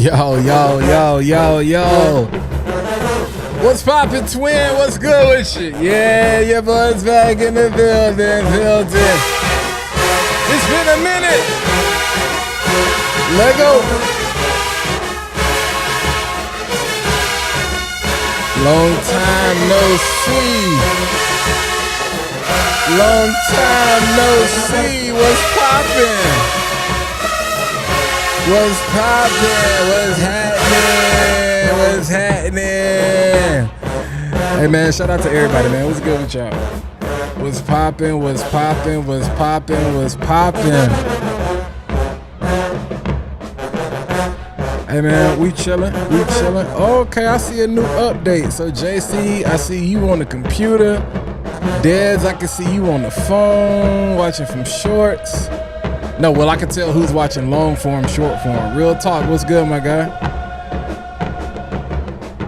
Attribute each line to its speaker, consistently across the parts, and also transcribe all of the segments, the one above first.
Speaker 1: Yo, yo, yo, yo, yo. What's poppin', twin? What's good with you? Yeah, your boy's back in the building. It's been a minute. Let go. Long time no see. Long time no see. What's poppin'? What's poppin'? What's happening? What's happening? Hey man, shout out to everybody, man. What's good with y'all? What's poppin'? What's poppin'? What's poppin'? What's poppin'? Hey man, we chillin'. We chillin'. Okay, I see a new update. So JC, I see you on the computer. Dez, I can see you on the phone watching from shorts. No, well, I can tell who's watching long form, short form. Real talk, what's good, my guy?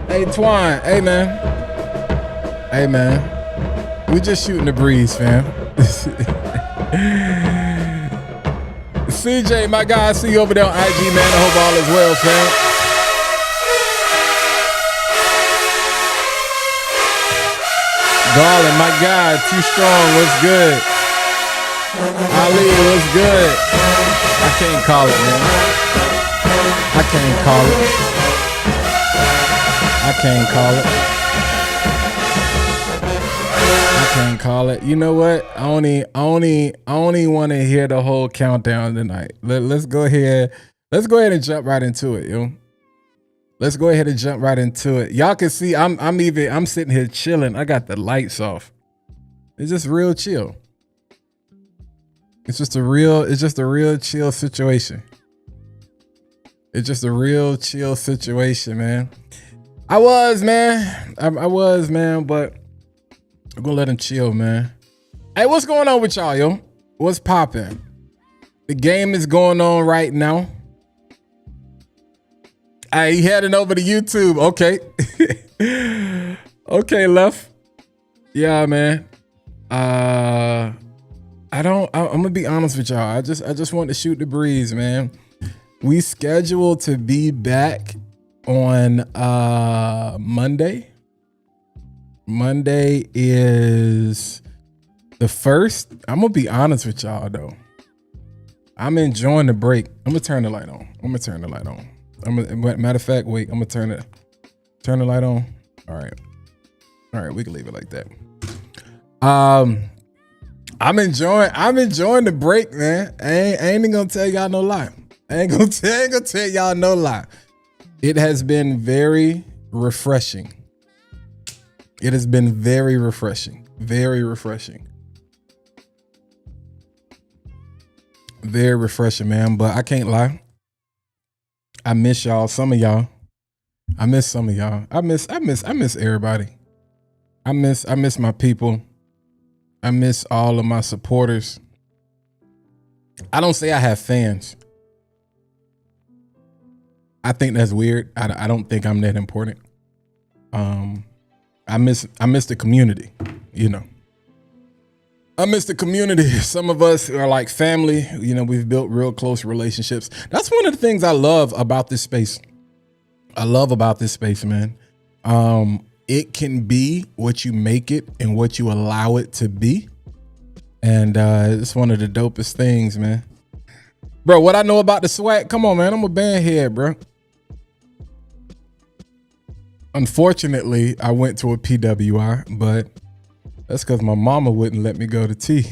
Speaker 1: Hey, Twine, hey, man. Hey, man. We just shooting the breeze, fam. CJ, my guy, I see you over there on IG, man. I hope all is well, fam. Garland, my guy, too strong, what's good? Ali, what's good? I can't call it, man. I can't call it. I can't call it. I can't call it. You know what? I only want to hear the whole countdown tonight. Let's go ahead. Let's go ahead and jump right into it, yo. Let's go ahead and jump right into it. Y'all can see I'm sitting here chilling. I got the lights off. It's just real chill. It's just a real chill situation. It's just a real chill situation, man. I was, man, but I'm gonna let him chill, man. Hey, what's going on with y'all, yo? What's poppin'? The game is going on right now. Hey, he heading over to YouTube. Okay. Okay, left. Yeah, man. I'm gonna be honest with y'all. I just want to shoot the breeze, man. We scheduled to be back on Monday. Monday is the 1st. I'm gonna be honest with y'all though. I'm enjoying the break. I'm gonna turn the light on. Matter of fact, wait, I'm gonna turn the light on. All right, we can leave it like that. I'm enjoying the break, man. I ain't gonna tell y'all no lie. I ain't gonna tell y'all no lie. It has been very refreshing. It has been very refreshing. Very refreshing. Very refreshing, man. But I can't lie. I miss y'all. Some of y'all. I miss some of y'all. I miss everybody. I miss my people. I miss all of my supporters. I don't say I have fans. I think that's weird. I don't think I'm that important. I miss the community, you know. I miss the community. Some of us are like family. You know, we've built real close relationships. That's one of the things I love about this space. Man. It can be what you make it and what you allow it to be. And it's one of the dopest things, man. Bro, what I know about the swag, come on, man. I'm a band head, bro. Unfortunately, I went to a PWI, but that's because my mama wouldn't let me go to T.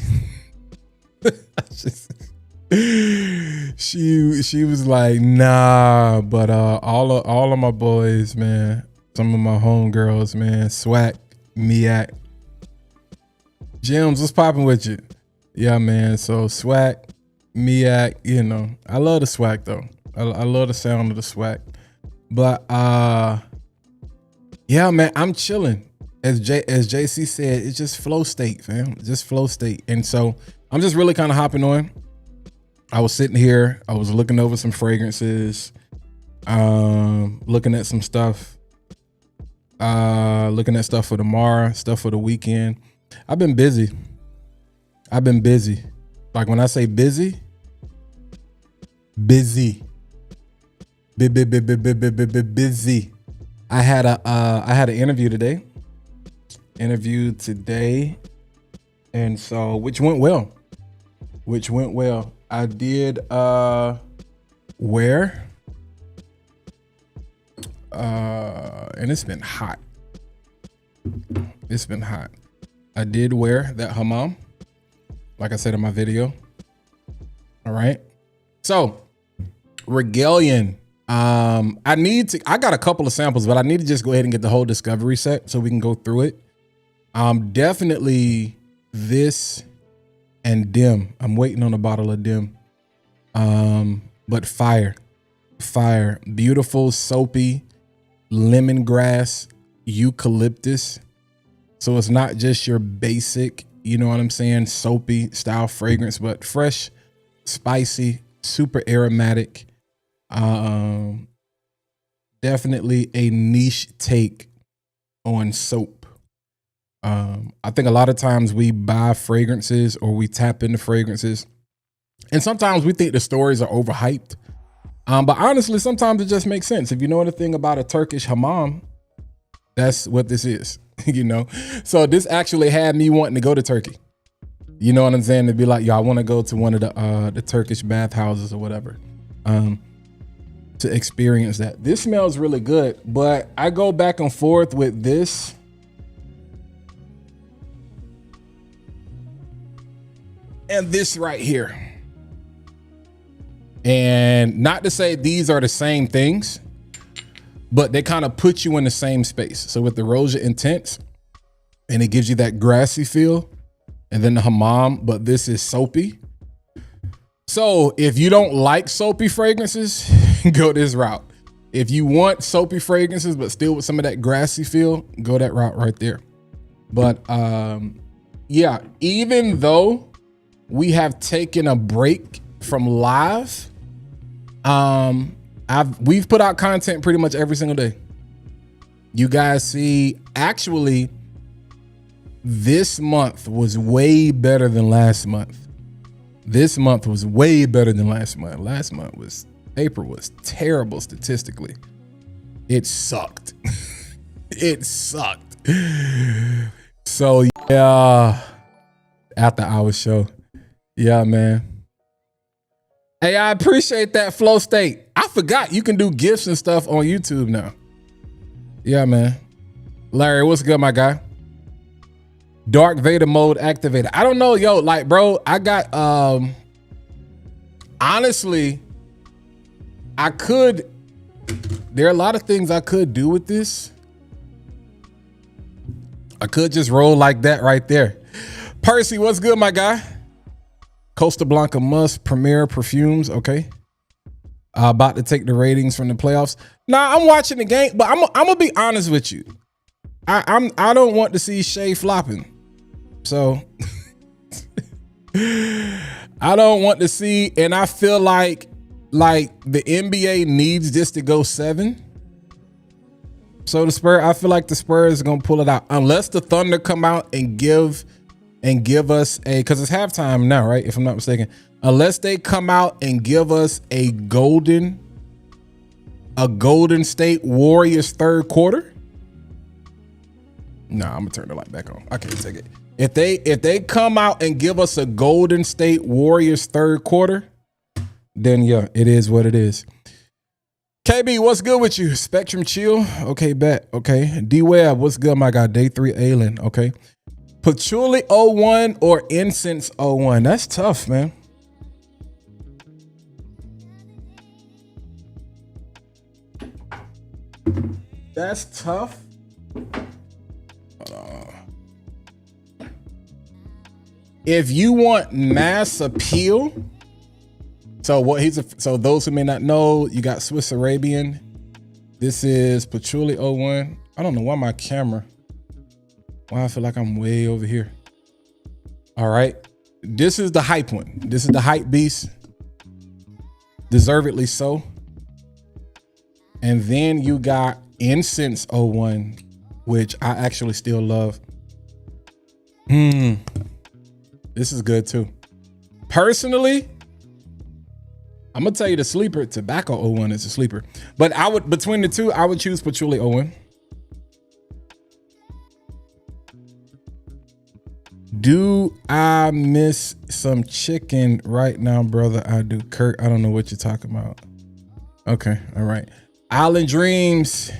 Speaker 1: She was like, nah, but all of my boys, man, some of my homegirls, man, Swag, Miak, Jims, what's popping with you? Yeah, man. So Swag, Miak, you know, I love the swag though. I love the sound of the swag. But yeah, man, I'm chilling. As JC said, it's just flow state, fam. Just flow state. And so I'm just really kind of hopping on. I was sitting here, I was looking over some fragrances, looking at some stuff, looking at stuff for tomorrow, stuff for the weekend. I've been busy. Like when I say busy, busy. I had an interview today. And so which went well. I did wear and it's been hot. I did wear that hammam, like I said in my video. All right. So Regalian. I got a couple of samples, but I need to just go ahead and get the whole discovery set so we can go through it. Definitely this and dim. I'm waiting on a bottle of dim. But fire, beautiful, soapy, lemongrass, eucalyptus. So it's not just your basic, you know what I'm saying, soapy style fragrance, but fresh, spicy, super aromatic. Definitely a niche take on soap. I think a lot of times we buy fragrances or we tap into fragrances, and sometimes we think the stories are overhyped. But honestly, sometimes it just makes sense. If you know anything about a Turkish hammam, that's what this is, you know? So this actually had me wanting to go to Turkey. You know what I'm saying? To be like, yo, I want to go to one of the Turkish bathhouses or whatever, to experience that. This smells really good, but I go back and forth with this. And this right here. And not to say these are the same things, but they kind of put you in the same space. So with the Roja Intense, and it gives you that grassy feel, and then the hammam, but this is soapy. So if you don't like soapy fragrances, go this route. If you want soapy fragrances, but still with some of that grassy feel, go that route right there. But yeah, even though we have taken a break from live, we've put out content pretty much every single day. You guys see, actually, this month was way better than last month. Last month April was terrible statistically. It sucked. So yeah, after hour show. Yeah, man. Hey, I appreciate that, Flow State. I forgot you can do gifts and stuff on YouTube now. Yeah, man. Larry, what's good, my guy? Dark Vader mode activated. I don't know, yo, like, bro, I got, honestly, there are a lot of things I could do with this. I could just roll like that right there. Percy, what's good, my guy? Costa Blanca Must Premier Perfumes. Okay. About to take the ratings from the playoffs. Nah, I'm watching the game, but I'm gonna be honest with you. I don't want to see Shea flopping. So I don't want to see, and I feel like the NBA needs this to go 7. So I feel like the Spurs are gonna pull it out unless the Thunder come out and give us because it's halftime now, right? If I'm not mistaken, unless they come out and give us a Golden State Warriors third quarter. Nah, I'm gonna turn the light back on. I can't take it. If they come out and give us a Golden State Warriors third quarter, then yeah, it is what it is. KB, what's good with you? Spectrum Chill. Okay, bet. Okay. D-Web, what's good, my guy? Day 3 Alien. Okay. Patchouli 01 or Incense 01. That's tough, man. That's tough. If you want mass appeal, so those who may not know, you got Swiss Arabian. This is Patchouli 01. I don't know why I feel like I'm way over here. All right. This is the hype one. This is the hype beast. Deservedly so. And then you got Incense 01, which I actually still love. This is good too. Personally, I'm gonna tell you the sleeper. Tobacco 01 is a sleeper, but I would, between the two, I would choose Patchouli 01. Do I miss some chicken right now, brother? I do. Kurt, I don't know what you're talking about. Okay, all right. Island Dreams.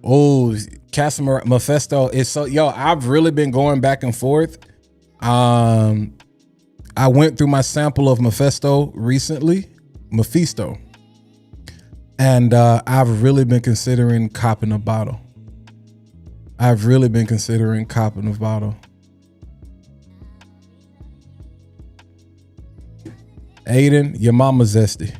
Speaker 1: Oh, Casimir Mephisto is so, yo, I've really been going back and forth. I went through my sample of Mephisto recently, and I've really been considering copping a bottle. Aiden, your mama zesty.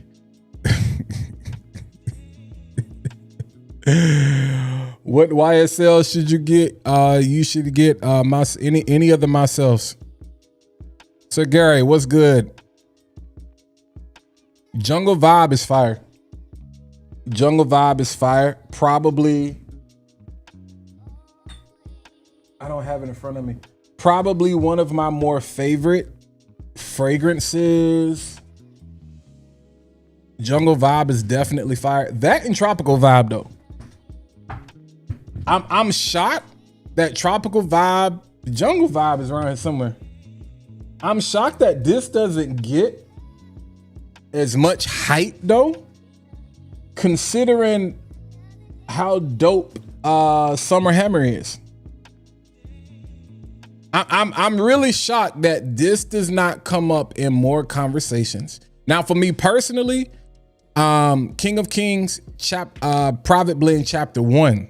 Speaker 1: What YSL should you get? You should get any of the myselfs. Sir Gary, what's good? Jungle Vibe is fire. Probably, I don't have it in front of me. Probably one of my more favorite fragrances. Jungle Vibe is definitely fire. That and Tropical Vibe though. I'm shocked that Tropical Vibe, Jungle Vibe is around here somewhere. I'm shocked that this doesn't get as much hype though, considering how dope Summer Hammer is. I'm really shocked that this does not come up in more conversations. Now, for me personally, King of Kings Private Blend Chapter 1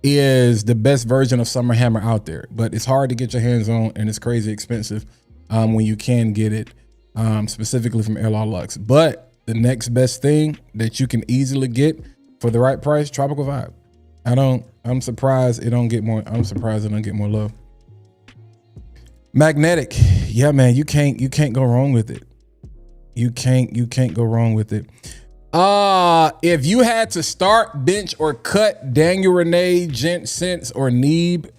Speaker 1: is the best version of Summer Hammer out there, but it's hard to get your hands on and it's crazy expensive when you can get it, specifically from Airlaw Luxe. But the next best thing that you can easily get for the right price, Tropical Vibe. I'm surprised it don't get more love. Magnetic. Yeah, man, you can't go wrong with it. You can't go wrong with it. If you had to start, bench, or cut Daniel Renee, Gent Sense, or Neeb,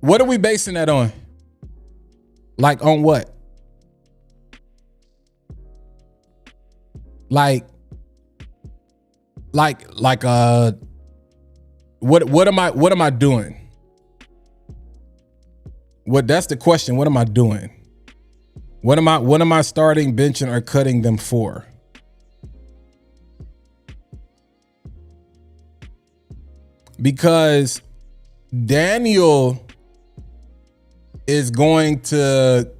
Speaker 1: what are we basing that on? Like on what? Like what am I doing? That's the question. What am I doing? What am I starting, benching, or cutting them for? Because Daniel is going to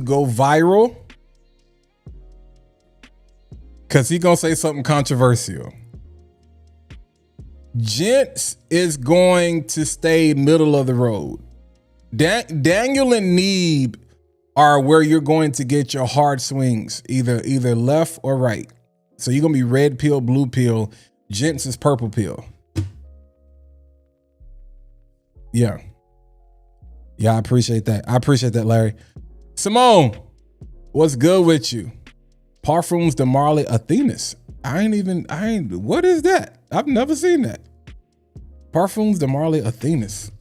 Speaker 1: go viral because he's gonna say something controversial. Gents is going to stay middle of the road. Daniel and Neeb are where you're going to get your hard swings, either left or right. So you're gonna be red pill, blue pill. Gents is purple pill. Yeah, I appreciate that, Larry. Simone, what's good with you? Parfums de Marley Athenas. What is that? I've never seen that. Parfums de Marley Athenas.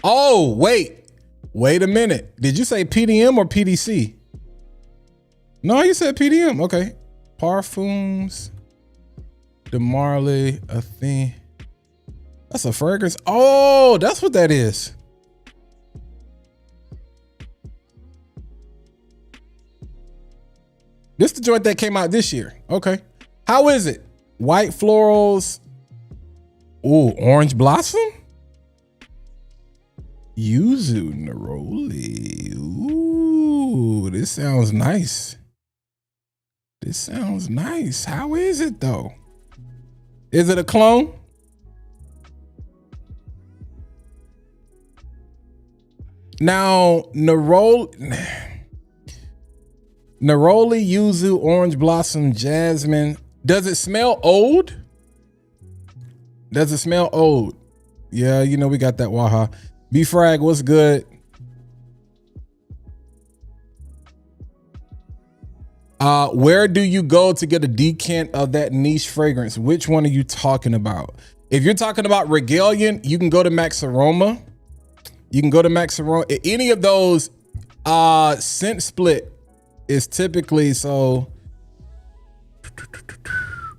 Speaker 1: Oh, wait a minute. Did you say PDM or PDC? No, you said PDM. Okay. Parfums de Marley Athenas. That's a fragrance. Oh, that's what that is. This is the joint that came out this year. Okay. How is it? White florals. Ooh, orange blossom. Yuzu neroli. Ooh, this sounds nice. How is it though? Is it a clone? Now, neroli, yuzu, orange blossom, jasmine. Does it smell old? Yeah, we got that Waha. B-Frag, what's good? Where do you go to get a decant of that niche fragrance? Which one are you talking about? If you're talking about Regalian, you can go to Max Aroma, You can go to Maxarone. Any of those scent split is typically so.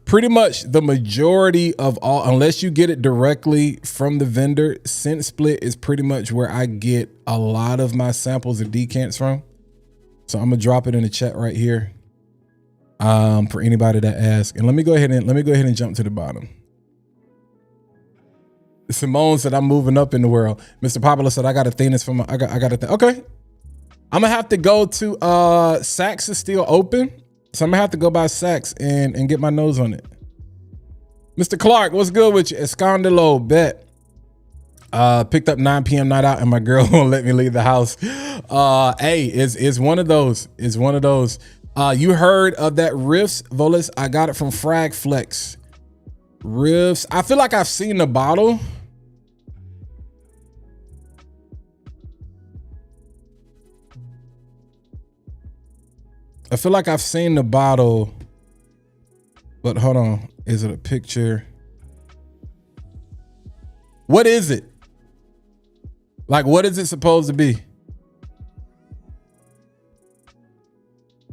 Speaker 1: Pretty much the majority of all, unless you get it directly from the vendor, scent split is pretty much where I get a lot of my samples of decants from. So I'm gonna drop it in the chat right here for anybody that asks. And let me go ahead and jump to the bottom. Simone said I'm moving up in the world. Mr. Popular said I got a thing that's from I got a thing. Okay, I'm gonna have to go to Saks is still open. So I'm gonna have to go by Saks and get my nose on it. Mr. Clark, what's good with you? Escondalo, bet. Picked up 9 p.m. night out and my girl won't let me leave the house. Hey, it's one of those. It's one of those. You heard of that Riffs, Volis? I got it from Frag Flex. Riffs. I feel like I've seen the bottle. I feel like I've seen the bottle, but hold on. Is it a picture? What is it? Like, what is it supposed to be?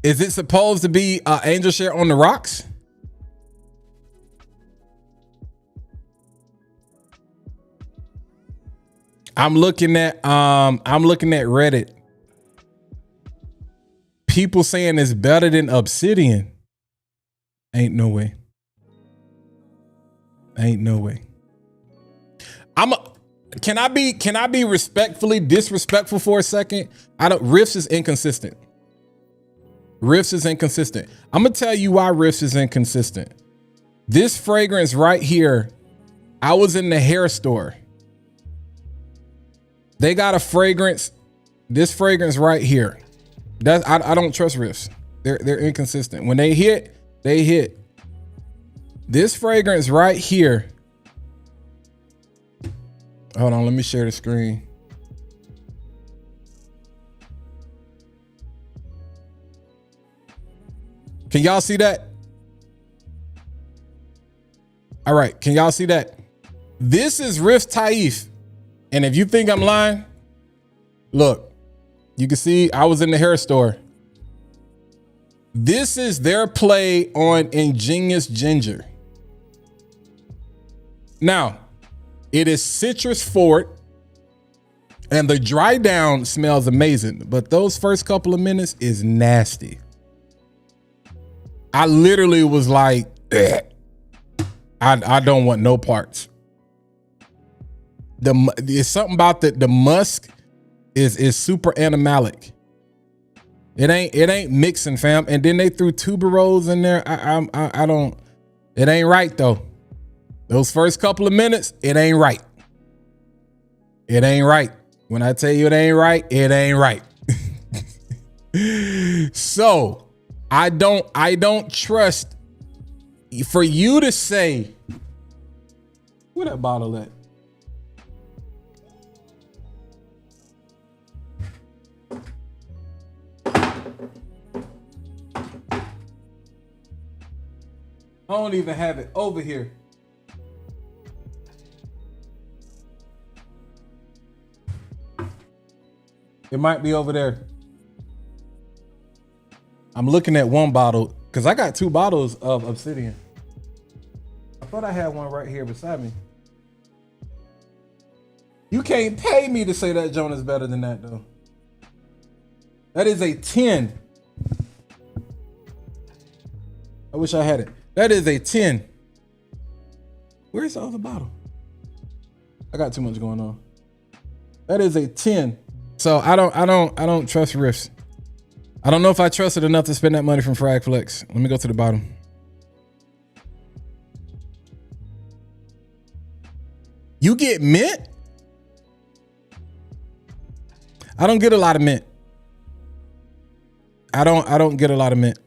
Speaker 1: Is it supposed to be Angel Share on the rocks? I'm looking at Reddit. People saying it's better than Obsidian. Ain't no way. Ain't no way. Can I be respectfully disrespectful for a second? Riffs is inconsistent. Riffs is inconsistent. I'm gonna tell you why Riffs is inconsistent. This fragrance right here, I was in the hair store. They got a fragrance, this fragrance right here. I don't trust Riffs. They're inconsistent. When they hit, they hit. This fragrance right here. Hold on, let me share the screen. Can y'all see that? All right, can y'all see that? This is Riff Taif. And if you think I'm lying, look. You can see I was in the hair store. This is their play on Ingenious Ginger. Now, it is citrus forward and the dry down smells amazing, but those first couple of minutes is nasty. I literally was like, I don't want no parts. It's something about the musk is super animalic. It ain't mixing, fam. And then they threw tuberose in there. I don't. It ain't right though. Those first couple of minutes, it ain't right. It ain't right. When I tell you it ain't right, it ain't right. So I don't trust for you to say where that bottle at. I don't even have it over here. It might be over there. I'm looking at one bottle because I got 2 bottles of Obsidian. I thought I had one right here beside me. You can't pay me to say that Joan is better than that though. That is a 10. I wish I had it. That is a 10. Where's the other bottle? I got too much going on. That is a 10. So I don't trust Riffs. I don't know if I trust it enough to spend that money from Frag Flex. Let me go to the bottom. You get mint? I don't get a lot of mint. I don't get a lot of mint.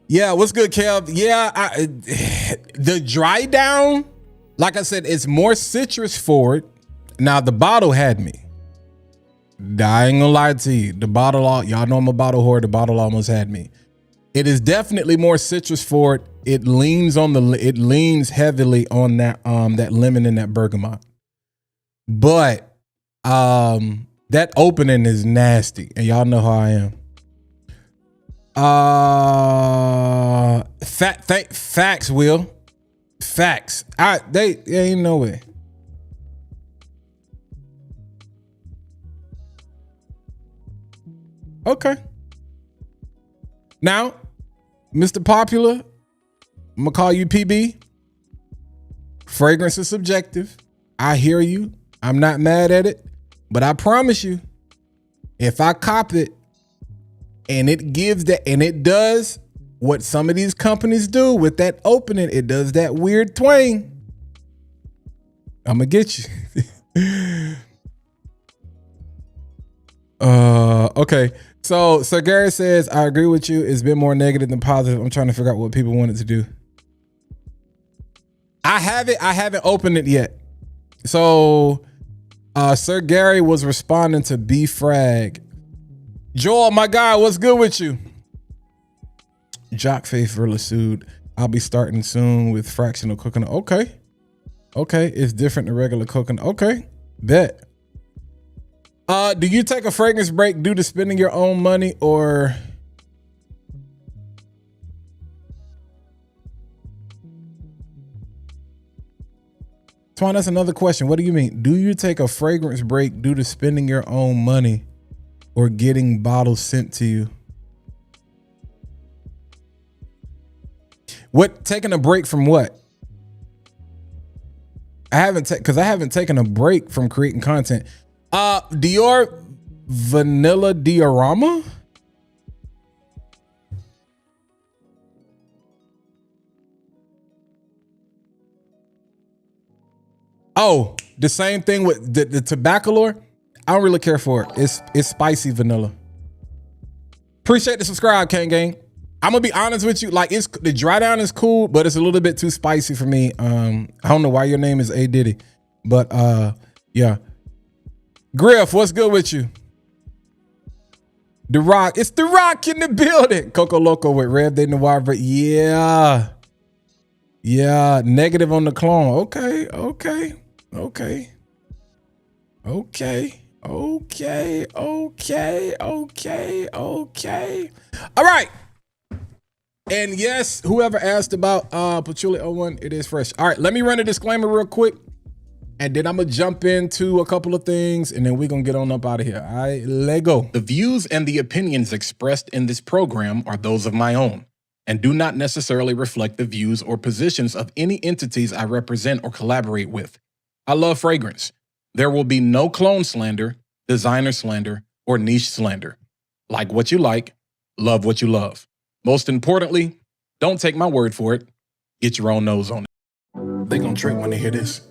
Speaker 1: Yeah, what's good, Kev? Yeah, the dry down, like I said, it's more citrus forward. Now the bottle had me. I ain't gonna lie to you. The bottle, y'all know I'm a bottle whore. The bottle almost had me. It is definitely more citrus forward. It leans heavily on that that lemon and that bergamot. But that opening is nasty, and y'all know how I am. Facts, Will. Facts. They ain't no way. Okay. Now, Mr. Popular, I'm gonna call you PB. Fragrance is subjective. I hear you. I'm not mad at it, but I promise you, if I cop it and it gives that, and it does what some of these companies do with that opening, it does that weird twang, I'm gonna get you. Okay. So Sir Gary says, I agree with you. It's been more negative than positive. I'm trying to figure out what people wanted to do. I haven't opened it yet. So Sir Gary was responding to B Frag. Joel, my guy, what's good with you? Jock Faith Verlisude. I'll be starting soon with fractional coconut. Okay. Okay. It's different than regular coconut. Okay. Bet. Do you take a fragrance break due to spending your own money, or Twan, that's another question. What do you mean? Do you take a fragrance break due to spending your own money or getting bottles sent to you? What, taking a break from what? I haven't taken a break from creating content. Dior Vanilla Diorama? Oh, the same thing with the tobacco lore. I don't really care for it. It's spicy vanilla. Appreciate the subscribe, Kang Gang. I'm gonna be honest with you. Like, the dry down is cool, but it's a little bit too spicy for me. I don't know why your name is A Diddy, but yeah. Griff, what's good with you? The Rock, it's The Rock in the building. Coco Loco with Rev De Noir, but yeah. Yeah, negative on the clone. Okay. All right. And yes, whoever asked about Patchouli 01, it is fresh. All right, let me run a disclaimer real quick. And then I'm going to jump into a couple of things, and then we're going to get on up out of here. All right, Lego. The views and the opinions expressed in this program are those of my own and do not necessarily reflect the views or positions of any entities I represent or collaborate with. I love fragrance. There will be no clone slander, designer slander, or niche slander. Like what you like, love what you love. Most importantly, don't take my word for it. Get your own nose on it. They gonna trip when they hear this.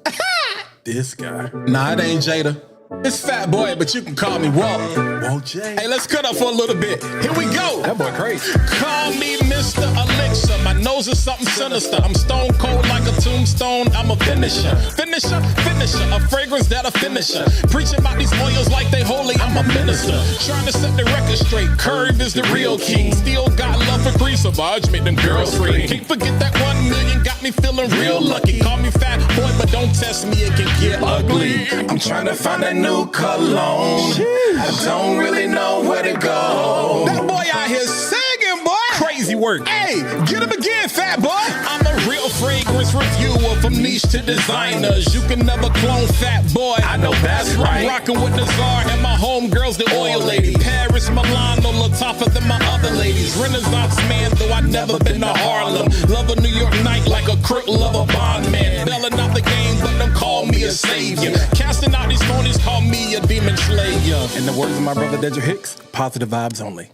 Speaker 1: This guy. Nah, it ain't Jada. It's Fat Boy, but you can call me Walt. Walt J. Hey, let's cut up for a little bit. Here we go. That boy crazy. Call me Mr. Elixir. My nose is something sinister. I'm stone cold like a tombstone. I'm a finisher. Finisher. A fragrance that a finisher. Preaching about these oils like they holy. I'm a minister. Trying to set the record straight. Curve is the real king. Still got love for Grease. Savage make them girls scream. Can't forget that 1 million got me feeling real lucky. Call me Fat Boy, but don't test me. It can get ugly. I'm trying to find a new cologne. I don't really know where to go. That boy out here singing, boy. Crazy work. Hey, get him again, Fat Boy. I'm a real fragrance reviewer, from niche to designers. You can never clone Fat Boy. I know that's right. I'm rocking with the Czar and my homegirls, the oil lady. Paris, Milan, a little tougher than my other ladies. Renaissance man, though I never been to Harlem. Love a New York night like a crook, love a bond man. Belling out the game, but don't call me a savior. Casting out these phonies, call me a demon slayer. In the words of my brother Dedrick Hicks, positive vibes only.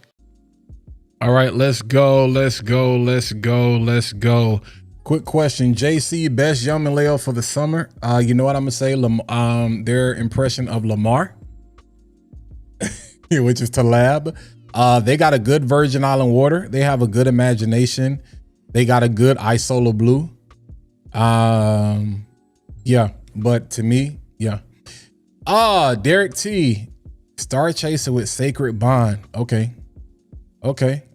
Speaker 1: All right, let's go. Quick question, JC, best Yum and Leo for the summer. You know what I'm gonna say? Their impression of Lamar, which is Talab. They got a good Virgin Island water. They have a good imagination. They got a good Isola Blue. Yeah, but to me, yeah. Derek T, Star Chaser with Sacred Bond. Okay.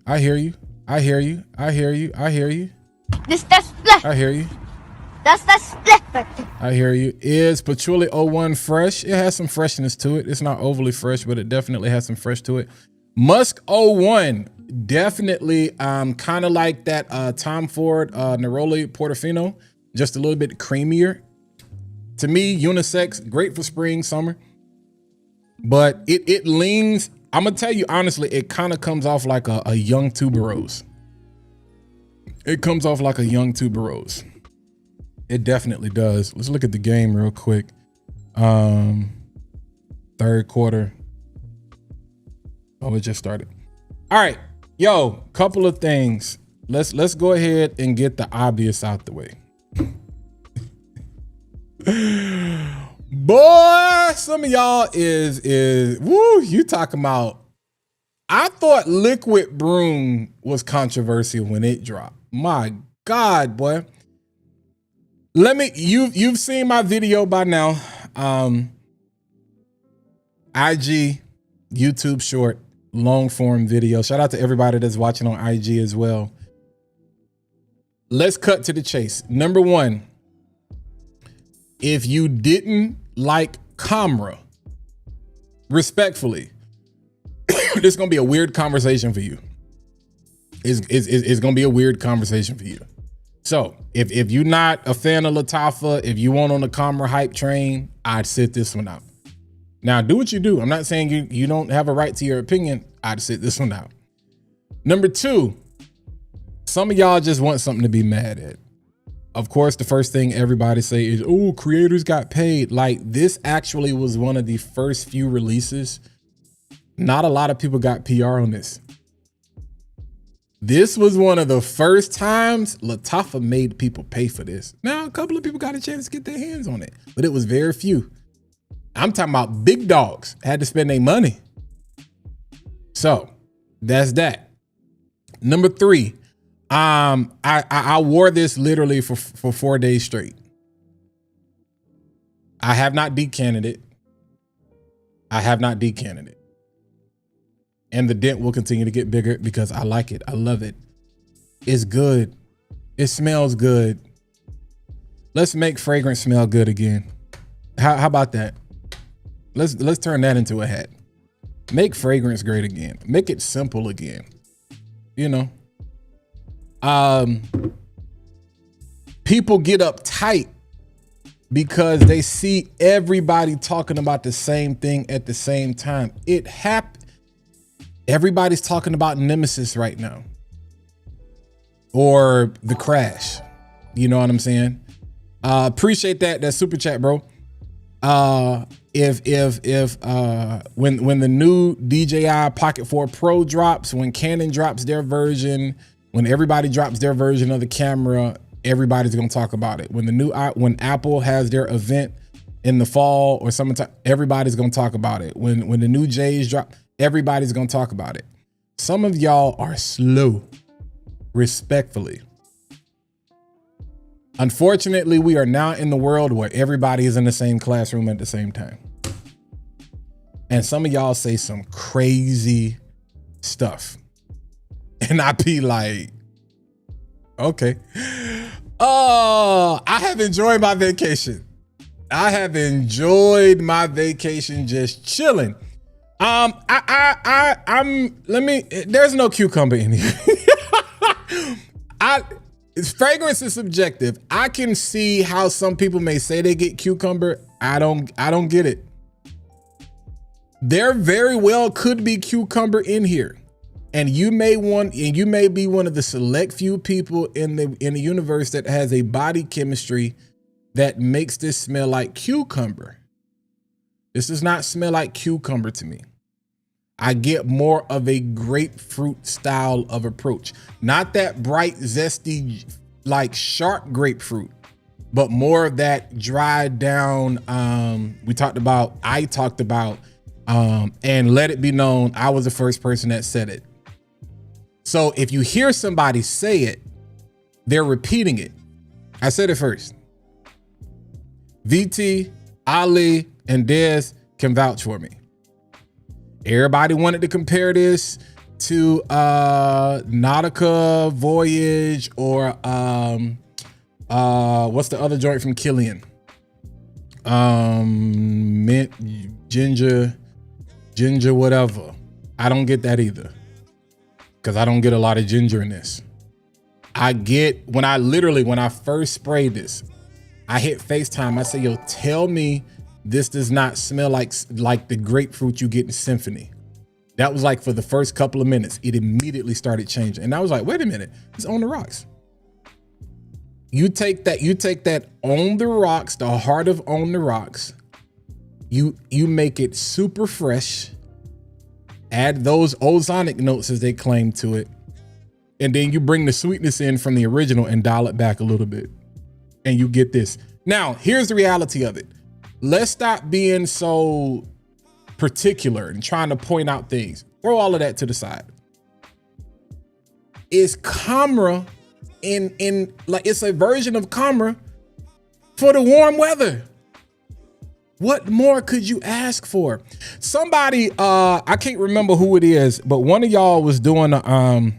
Speaker 1: I hear you. I hear you.
Speaker 2: That's the slipper.
Speaker 1: I hear you. Is Patchouli 01 fresh? It has some freshness to it. It's not overly fresh, but it definitely has some fresh to it. Musk 01, definitely kind of like that Tom Ford Neroli Portofino, just a little bit creamier. To me, unisex, great for spring, summer. But it leans, I'm gonna tell you honestly, it kind of comes off like a young tuberose. It comes off like a young tuberose. It definitely does. Let's look at the game real quick. Third quarter. Oh, it just started. All right, yo, couple of things. Let's go ahead and get the obvious out the way. Boy, some of y'all is woo, you talking about. I thought liquid broom was controversial when it dropped. My God, boy. You've seen my video by now. IG, YouTube short, long form video. Shout out to everybody that's watching on IG as well. Let's cut to the chase. Number one, if you didn't like Camera, respectfully, this is gonna be a weird conversation for you. It's gonna be a weird conversation for you. So if you're not a fan of Latifah, if you want on the Camera hype train, I'd sit this one out. Now do what you do. I'm not saying you don't have a right to your opinion. I'd sit this one out. Number two, some of y'all just want something to be mad at. Of course, the first thing everybody say is, oh, creators got paid. Like, this actually was one of the first few releases. Not a lot of people got PR on this. This was one of the first times Latifah made people pay for this. Now, a couple of people got a chance to get their hands on it, but it was very few. I'm talking about big dogs had to spend their money. So that's that. Number three, I wore this literally for 4 days straight. I have not decanted it. And the dent will continue to get bigger because I like it. I love it. It's good. It smells good. Let's make fragrance smell good again. How about that? Let's turn that into a hat. Make fragrance great again. Make it simple again. You know. People get uptight because they see everybody talking about the same thing at the same time. It happened. Everybody's talking about Nemesis right now, or The Crash. You know what I'm saying? Appreciate that super chat, bro. If when the new DJI Pocket 4 Pro drops, when Canon drops their version, when everybody drops their version of the camera, everybody's gonna talk about it. When Apple has their event in the fall or summertime, everybody's gonna talk about it. When the new J's drop, everybody's gonna talk about it. Some of y'all are slow, respectfully. Unfortunately, we are now in the world where everybody is in the same classroom at the same time. And some of y'all say some crazy stuff. And I be like, okay. Oh, I have enjoyed my vacation. Just chilling. There's no cucumber in here. Fragrance is subjective. I can see how some people may say they get cucumber. I don't get it. There very well could be cucumber in here. And you may be one of the select few people in the universe that has a body chemistry that makes this smell like cucumber. This does not smell like cucumber to me. I get more of a grapefruit style of approach. Not that bright, zesty, like sharp grapefruit, but more of that dried down. I talked about, and let it be known, I was the first person that said it. So if you hear somebody say it, they're repeating it. I said it first. VT, Ali, and Dez can vouch for me. Everybody wanted to compare this to Nautica Voyage or What's the other joint from Killian? Mint, ginger, whatever. I don't get that either, because I don't get a lot of ginger in this. I get, when I first sprayed this, I hit FaceTime. I say, yo, tell me this does not smell like the grapefruit you get in Symphony. That was like for the first couple of minutes. It immediately started changing. And I was like, wait a minute, it's On the Rocks. You take that On the Rocks, the heart of On the Rocks, you make it super fresh, add those ozonic notes as they claim to it, and then you bring the sweetness in from the original and dial it back a little bit, and you get this. Now, here's the reality of it. Let's stop being so particular and trying to point out things. Throw all of that to the side. Is Camera in like, it's a version of Camera for the warm weather. What more could you ask for? Somebody, I can't remember who it is, but one of y'all was doing a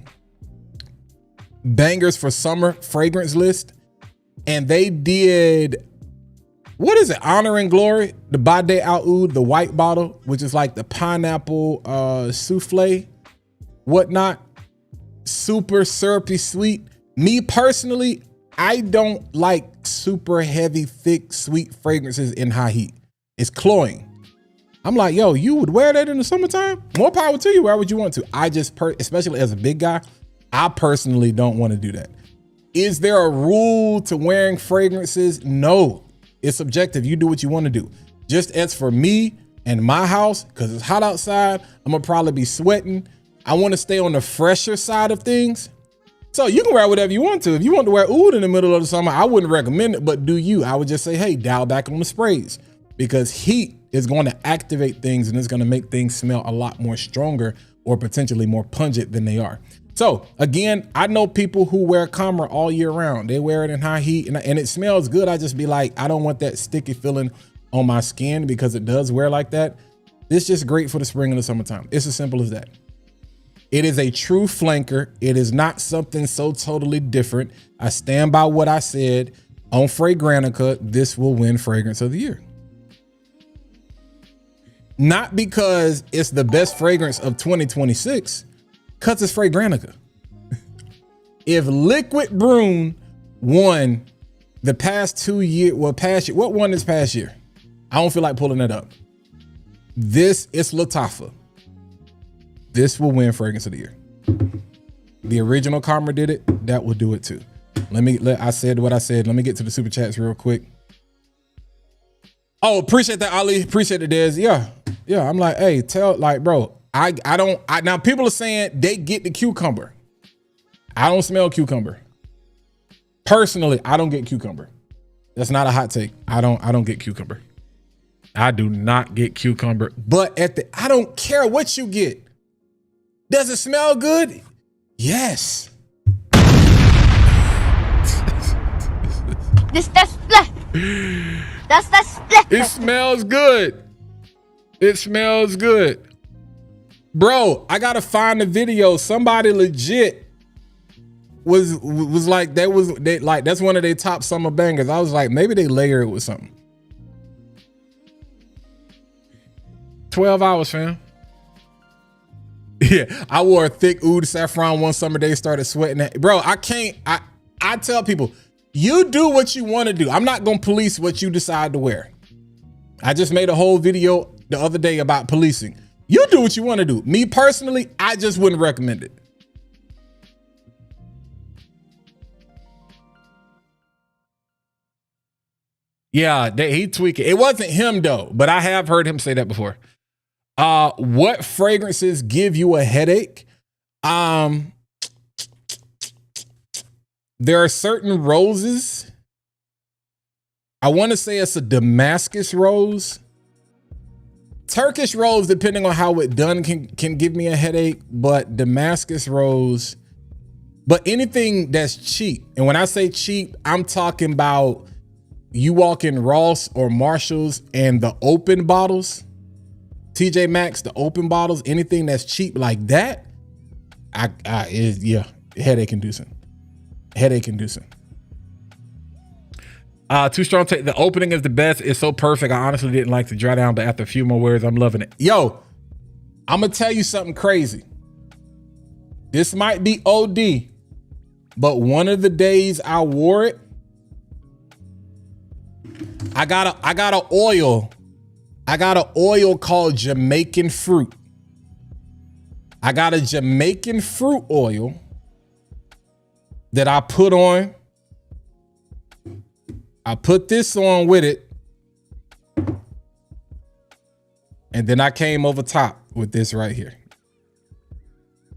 Speaker 1: bangers for summer fragrance list, and they did, what is it? Honor and Glory, the Bade Oud, the white bottle, which is like the pineapple souffle, whatnot. Super syrupy sweet. Me personally, I don't like super heavy, thick, sweet fragrances in high heat. It's cloying. I'm like, yo, you would wear that in the summertime? More power to you. Where would you want to? I just, especially as a big guy, I personally don't want to do that. Is there a rule to wearing fragrances? No, it's subjective. You do what you want to do. Just as for me and my house, because it's hot outside, I'm gonna probably be sweating. I want to stay on the fresher side of things. So you can wear whatever you want to. If you want to wear oud in the middle of the summer, I wouldn't recommend it, but do you? I would just say, hey, dial back on the sprays, because heat is going to activate things and it's going to make things smell a lot more stronger or potentially more pungent than they are. So again, I know people who wear Camera all year round. They wear it in high heat and it smells good. I just be like, I don't want that sticky feeling on my skin because it does wear like that. It's just great for the spring and the summertime. It's as simple as that. It is a true flanker. It is not something so totally different. I stand by what I said on Fragrantica. This will win Fragrance of the Year. Not because it's the best fragrance of 2026, because it's Fragrantica. If Liquid Brune won the past 2 years, well, past year, what won this past year? I don't feel like pulling it up. This is Lattafa. This will win Fragrance of the Year. The original Camera did it. That will do it too. I said what I said. Let me get to the super chats real quick. Oh, appreciate that, Ali. Appreciate it, Des. Yeah. I'm like, hey, bro, now people are saying they get the cucumber. I don't smell cucumber. Personally, I don't get cucumber. That's not a hot take. I don't get cucumber. I do not get cucumber. But I don't care what you get. Does it smell good? Yes. It smells good. It smells good. Bro, I gotta find the video. Somebody legit was like, that's one of their top summer bangers. I was like, maybe they layer it with something. 12 hours, fam. Yeah, I wore a thick oud saffron one summer. They started sweating. Bro, I tell people, you do what you want to do. I'm not going to police what you decide to wear. I just made a whole video the other day about policing. You do what you want to do. Me personally, I just wouldn't recommend it. Yeah, he tweaked it. It wasn't him though, but I have heard him say that before. What fragrances give you a headache? There are certain roses. I want to say it's a Damascus rose. Turkish rose, depending on how it done, can give me a headache, but Damascus rose, but anything that's cheap. And when I say cheap, I'm talking about you walk in Ross or Marshalls and the open bottles, TJ Maxx, the open bottles, anything that's cheap like that, headache inducing. Headache inducing. Too strong. The opening is the best. It's so perfect. I honestly didn't like to dry down, but after a few more words, I'm loving it. Yo, I'm gonna tell you something crazy. This might be OD, but one of the days I wore it, I got an oil. I got an oil called Jamaican fruit. I got a Jamaican fruit oil that I put on. I put this on with it. And then I came over top with this right here.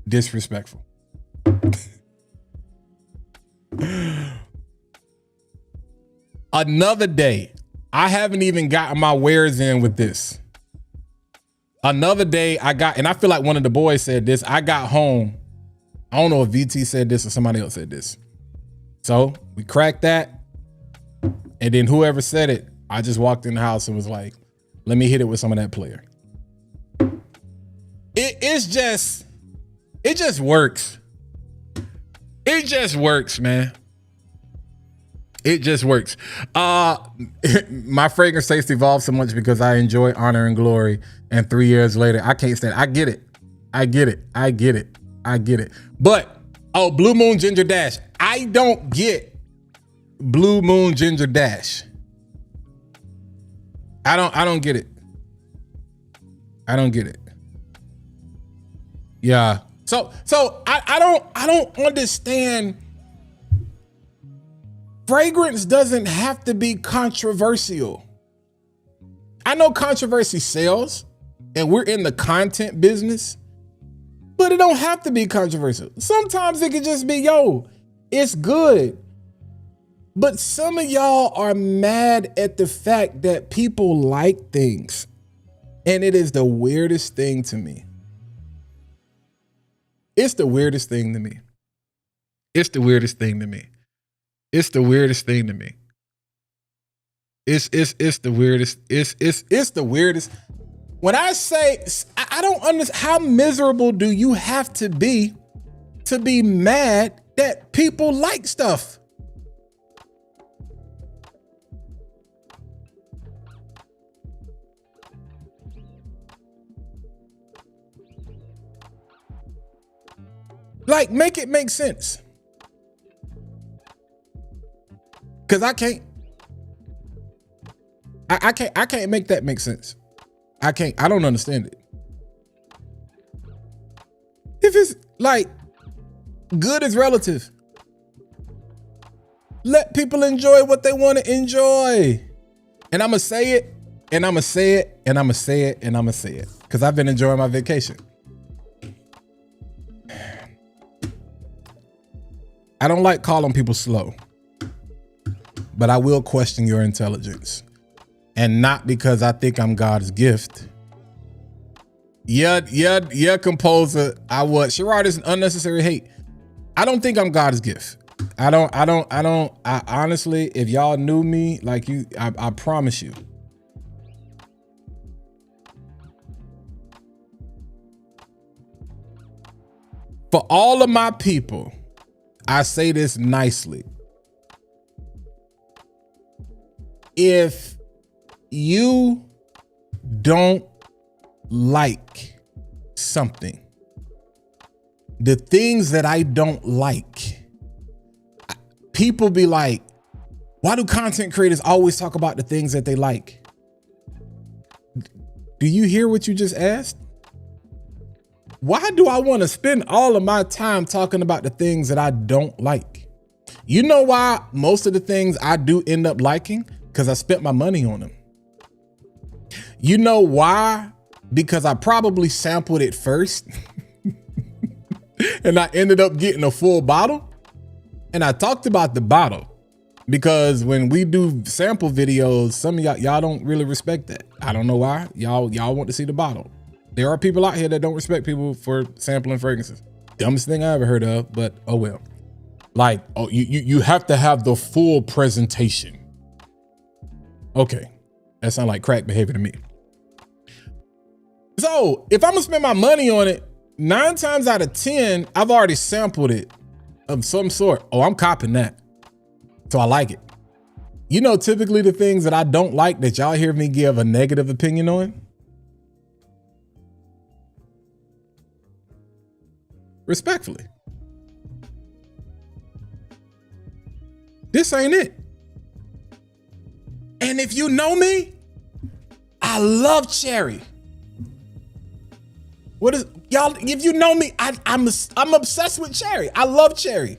Speaker 1: Disrespectful. Another day. I haven't even gotten my wares in with this. Another day and I feel like one of the boys said this. I got home. I don't know if VT said this or somebody else said this. So we cracked that. And then whoever said it, I just walked in the house and was like, let me hit it with some of that player. It just works. It just works, man. It just works. My fragrance taste evolved so much because I enjoy Honor and Glory. And 3 years later, I can't stand it. I get it. I get it. I get it. I get it. But, oh, Blue Moon Ginger Dash. I don't get Blue Moon Ginger Dash. I don't get it. I don't get it. Yeah. So I don't understand. Fragrance doesn't have to be controversial. I know controversy sells and we're in the content business, but it don't have to be controversial. Sometimes it can just be, yo, it's good. But some of y'all are mad at the fact that people like things. And it is the weirdest thing to me. It's the weirdest thing to me. It's the weirdest thing to me. It's the weirdest thing to me. It's the weirdest. It's the weirdest. When I say, I don't understand, how miserable do you have to be mad that people like stuff? Like, make it make sense. Cause I can't make that make sense. I don't understand it. If it's like, good is relative. Let people enjoy what they want to enjoy. And I'm gonna say it, and I'm gonna say it, and I'm gonna say it, and I'm gonna say it. Cause I've been enjoying my vacation. I don't like calling people slow, but I will question your intelligence. And not because I think I'm God's gift. Yeah, composer, I would. Sherrod is an unnecessary hate. I don't think I'm God's gift. I honestly, if y'all knew me like you, I promise you. For all of my people, I say this nicely. If you don't like something, the things that I don't like, people be like, why do content creators always talk about the things that they like? Do you hear what you just asked? Why do I want to spend all of my time talking about the things that I don't like? You know why most of the things I do end up liking? Because I spent my money on them. You know why? Because I probably sampled it first and I ended up getting a full bottle. And I talked about the bottle because when we do sample videos, some of y'all don't really respect that. I don't know why. Y'all want to see the bottle. There are people out here that don't respect people for sampling fragrances. Dumbest thing I ever heard of, but oh well. Like, oh, you have to have the full presentation. Okay, that sounds like crack behavior to me. So if I'm gonna spend my money on it, 9 times out of 10, I've already sampled it of some sort. Oh, I'm copping that. So I like it. You know, typically the things that I don't like that y'all hear me give a negative opinion on. Respectfully. This ain't it. And if you know me, I love cherry. What is y'all? If you know me, I'm obsessed with cherry. I love cherry.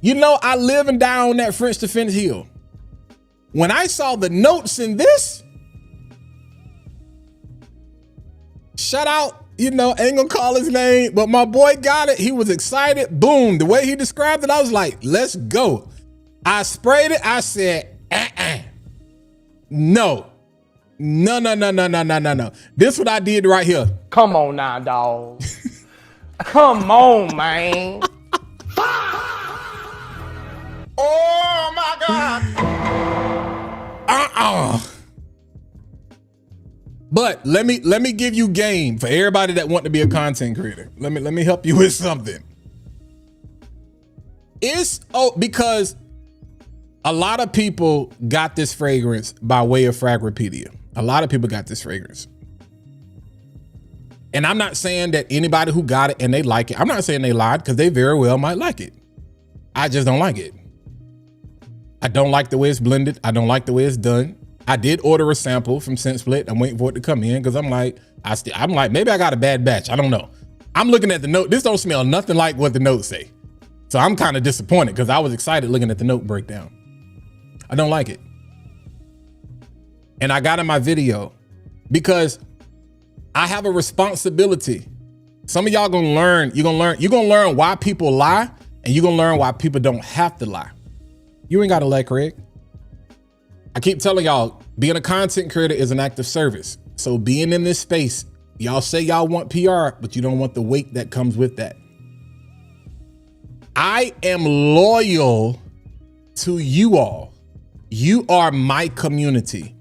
Speaker 1: You know, I live and die on that French Defense Hill. When I saw the notes in this, shout out, you know, ain't gonna call his name, but my boy got it. He was excited. Boom. The way he described it, I was like, let's go. I sprayed it. I said, no. No. This is what I did right here.
Speaker 2: Come on now, dog. Come on, man. Oh my God.
Speaker 1: But let me give you game for everybody that want to be a content creator. Let me help you with something. Because a lot of people got this fragrance by way of Fragripedia. A lot of people got this fragrance. And I'm not saying that anybody who got it and they like it, I'm not saying they lied, because they very well might like it. I just don't like it. I don't like the way it's blended. I don't like the way it's done. I did order a sample from Scent Split. I'm waiting for it to come in because I'm like, maybe I got a bad batch. I don't know. I'm looking at the note. This don't smell nothing like what the notes say. So I'm kind of disappointed because I was excited looking at the note breakdown. I don't like it. And I got in my video because I have a responsibility. Some of y'all gonna learn, you're gonna learn why people lie, and you're gonna learn why people don't have to lie. You ain't gotta lie, Craig. I keep telling y'all, being a content creator is an act of service. So being in this space, y'all say y'all want PR, but you don't want the weight that comes with that. I am loyal to you all. You are my community.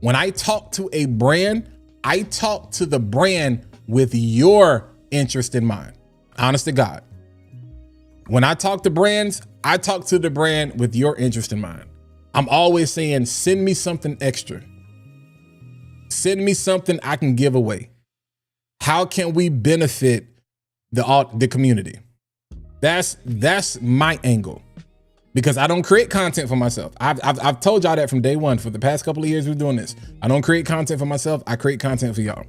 Speaker 1: When I talk to a brand, I talk to the brand with your interest in mind. Honest to God. When I talk to brands, I talk to the brand with your interest in mind. I'm always saying, send me something extra. Send me something I can give away. How can we benefit the community? That's my angle, because I don't create content for myself. I've told y'all that from day one. For the past couple of years we're doing this, I don't create content for myself. I create content for y'all.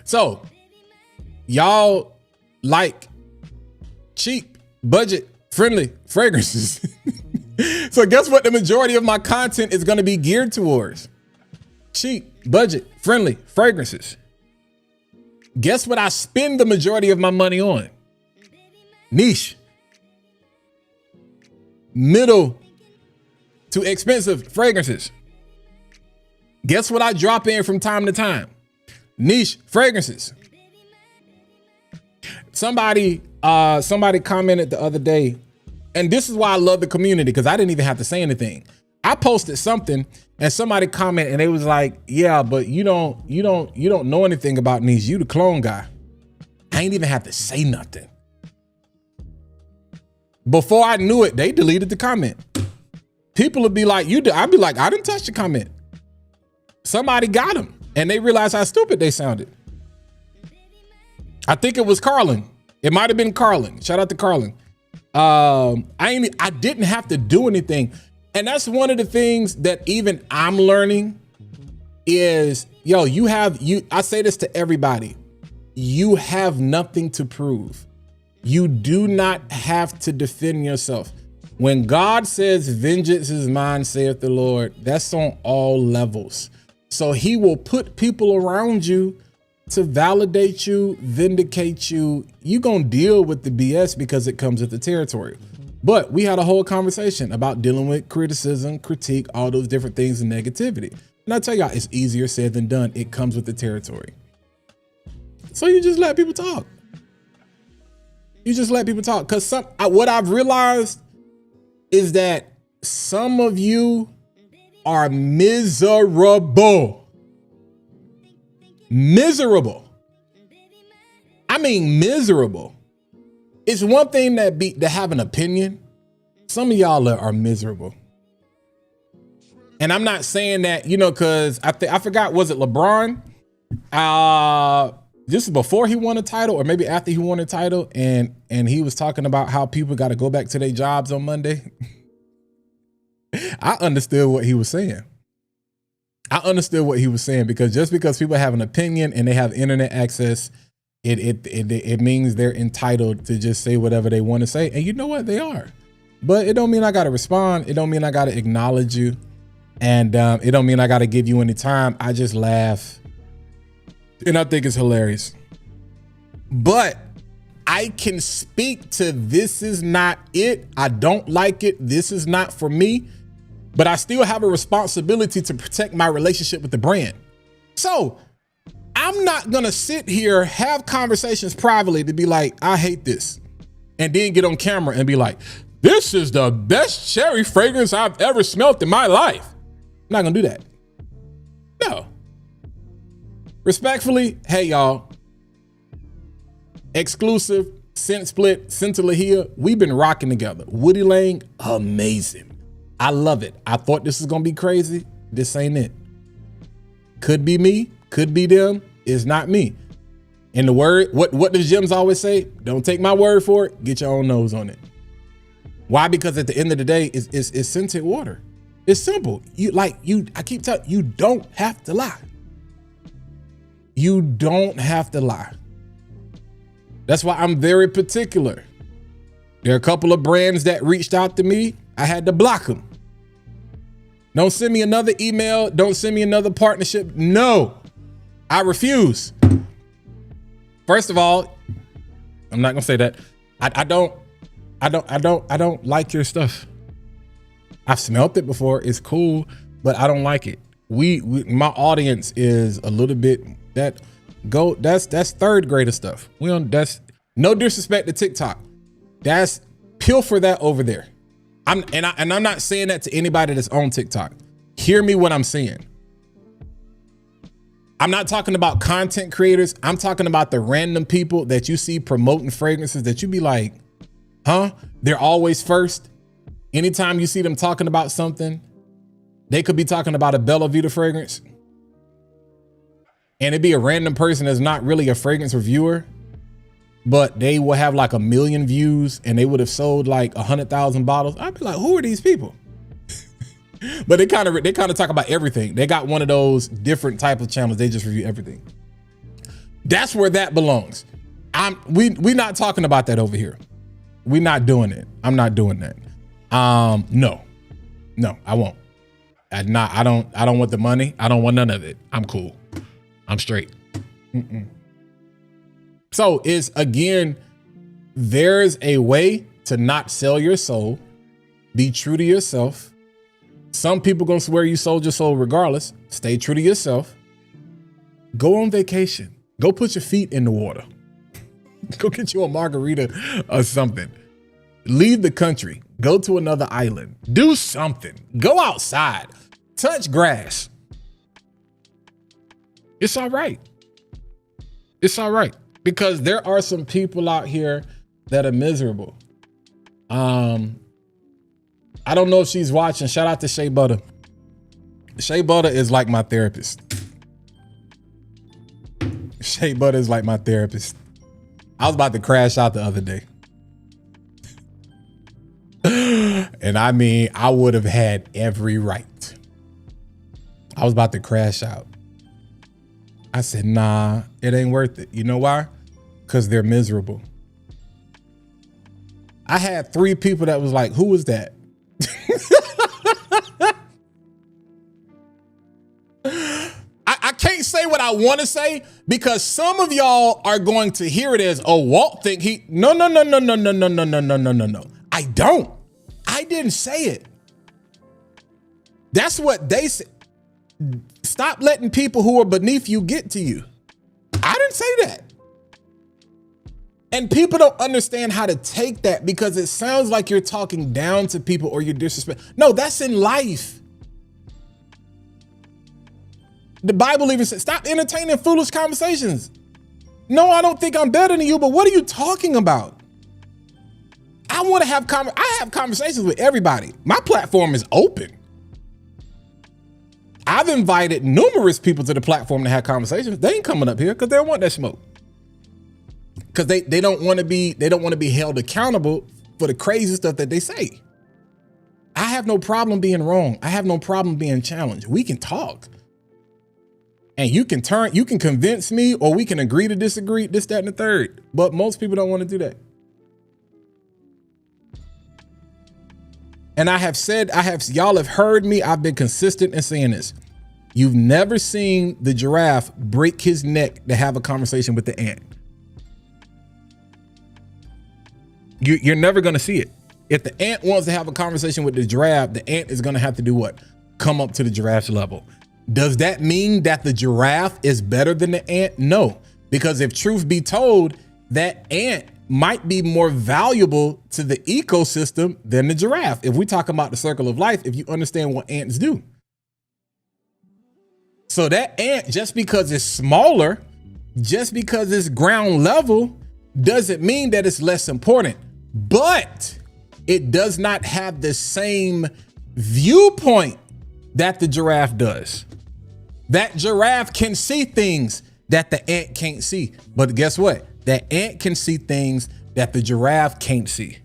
Speaker 1: So y'all like cheap, budget friendly fragrances. So guess what? The majority of my content is going to be geared towards cheap, budget friendly fragrances. Guess what I spend the majority of my money on? Niche, middle to expensive fragrances. Guess what I drop in from time to time? Niche fragrances. Somebody commented the other day, and this is why I love the community, because I didn't even have to say anything. I posted something and somebody commented and they was like, yeah, but you don't know anything about niche. You the clone guy. I ain't even have to say nothing. Before I knew it, they deleted the comment. People would be like, I'd be like, I didn't touch the comment. Somebody got them and they realized how stupid they sounded. I think it was Carlin. It might've been Carlin. Shout out to Carlin. I didn't have to do anything. And that's one of the things that even I'm learning is, yo, I say this to everybody. You have nothing to prove. You do not have to defend yourself. When God says, vengeance is mine, saith the Lord, that's on all levels. So he will put people around you to validate you, vindicate you. You're going to deal with the BS because it comes with the territory. But we had a whole conversation about dealing with criticism, critique, all those different things and negativity. And I tell y'all, it's easier said than done. It comes with the territory. So you just let people talk. You just let people talk. Because what I've realized is that some of you are miserable. Miserable. I mean, miserable. It's one thing to have an opinion. some of y'all are miserable. And I'm not saying that, you know, because I forgot, was it LeBron? This is before he won a title, or maybe after he won a title, and he was talking about how people got to go back to their jobs on Monday. I understood what he was saying. Because just because people have an opinion and they have internet access, it means they're entitled to just say whatever they want to say. And you know what? They are. But it don't mean I got to respond. It don't mean I got to acknowledge you. And it don't mean I got to give you any time. I just laugh. And I think it's hilarious. But I can speak to this is not it. I don't like it. This is not for me. But I still have a responsibility to protect my relationship with the brand. So I'm not going to sit here, have conversations privately to be like, I hate this. And then get on camera and be like, this is the best cherry fragrance I've ever smelled in my life. I'm not going to do that. No. Respectfully, hey, y'all. Exclusive, Scent Split, Scent Lahia, we've been rocking together. Woody Lang, amazing. I love it. I thought this was going to be crazy. This ain't it. Could be me, could be them. It's not me. And the word, what does Jim's always say? Don't take my word for it. Get your own nose on it. Why? Because at the end of the day, it's scented water. It's simple. I keep telling you, don't have to lie. You don't have to lie. That's why I'm very particular. There are a couple of brands that reached out to me. I had to block them. Don't send me another email. Don't send me another partnership. No, I refuse. First of all, I'm not gonna say that. I don't like your stuff. I've smelt it before. It's cool, but I don't like it. My audience is a little bit that's third grader stuff. That's no disrespect to TikTok. That's pilfer that over there. I'm not saying that to anybody that's on TikTok. Hear me what I'm saying. I'm not talking about content creators. I'm talking about the random people that you see promoting fragrances that you be like, huh? They're always first. Anytime you see them talking about something, they could be talking about a Bella Vita fragrance. And it'd be a random person that's not really a fragrance reviewer, but they will have like 1 million views and they would have sold like 100,000 bottles. I'd be like, who are these people? But they kind of talk about everything. They got one of those different type of channels. They just review everything. That's where that belongs. We not talking about that over here. We're not doing it. I'm not doing that. No, I won't. I don't want the money. I don't want none of it. I'm cool. I'm straight. So there's a way to not sell your soul. Be true to yourself. Some people gonna swear you sold your soul regardless. Stay true to yourself. Go on vacation. Go put your feet in the water. Go get you a margarita or something. Leave the country. Go to another island. Do something. Go outside. Touch grass. It's all right. It's all right. Because there are some people out here that are miserable. I don't know if she's watching. Shout out to Shea Butter. Shea Butter is like my therapist. Shea Butter is like my therapist. I was about to crash out the other day. And I mean, I would have had every right. I was about to crash out. I said, nah, it ain't worth it. You know why? Because they're miserable. I had 3 people that was like, who was that? I can't say what I want to say because some of y'all are going to hear it as, oh, Walt think he, no. I don't. I didn't say it. That's what they said. Stop letting people who are beneath you get to you. I didn't say that. And people don't understand how to take that because it sounds like you're talking down to people or you're disrespect. No, that's in life. The Bible even says, stop entertaining foolish conversations. No, I don't think I'm better than you, but what are you talking about? I want to have I have conversations with everybody. My platform is open. I've invited numerous people to the platform to have conversations. They ain't coming up here because they don't want that smoke. Because they don't want to be held accountable for the crazy stuff that they say. I have no problem being wrong. I have no problem being challenged. We can talk. And you can convince me, or we can agree to disagree, this, that, and the third. But most people don't want to do that. And y'all have heard me. I've been consistent in saying this. You've never seen the giraffe break his neck to have a conversation with the ant. You're never going to see it. If the ant wants to have a conversation with the giraffe, the ant is going to have to do what? Come up to the giraffe's level. Does that mean that the giraffe is better than the ant? No, because if truth be told, that ant might be more valuable to the ecosystem than the giraffe. If we talk about the circle of life, if you understand what ants do. So that ant, just because it's smaller, just because it's ground level, doesn't mean that it's less important. But it does not have the same viewpoint that the giraffe does. That giraffe can see things that the ant can't see. But guess what? That ant can see things that the giraffe can't see.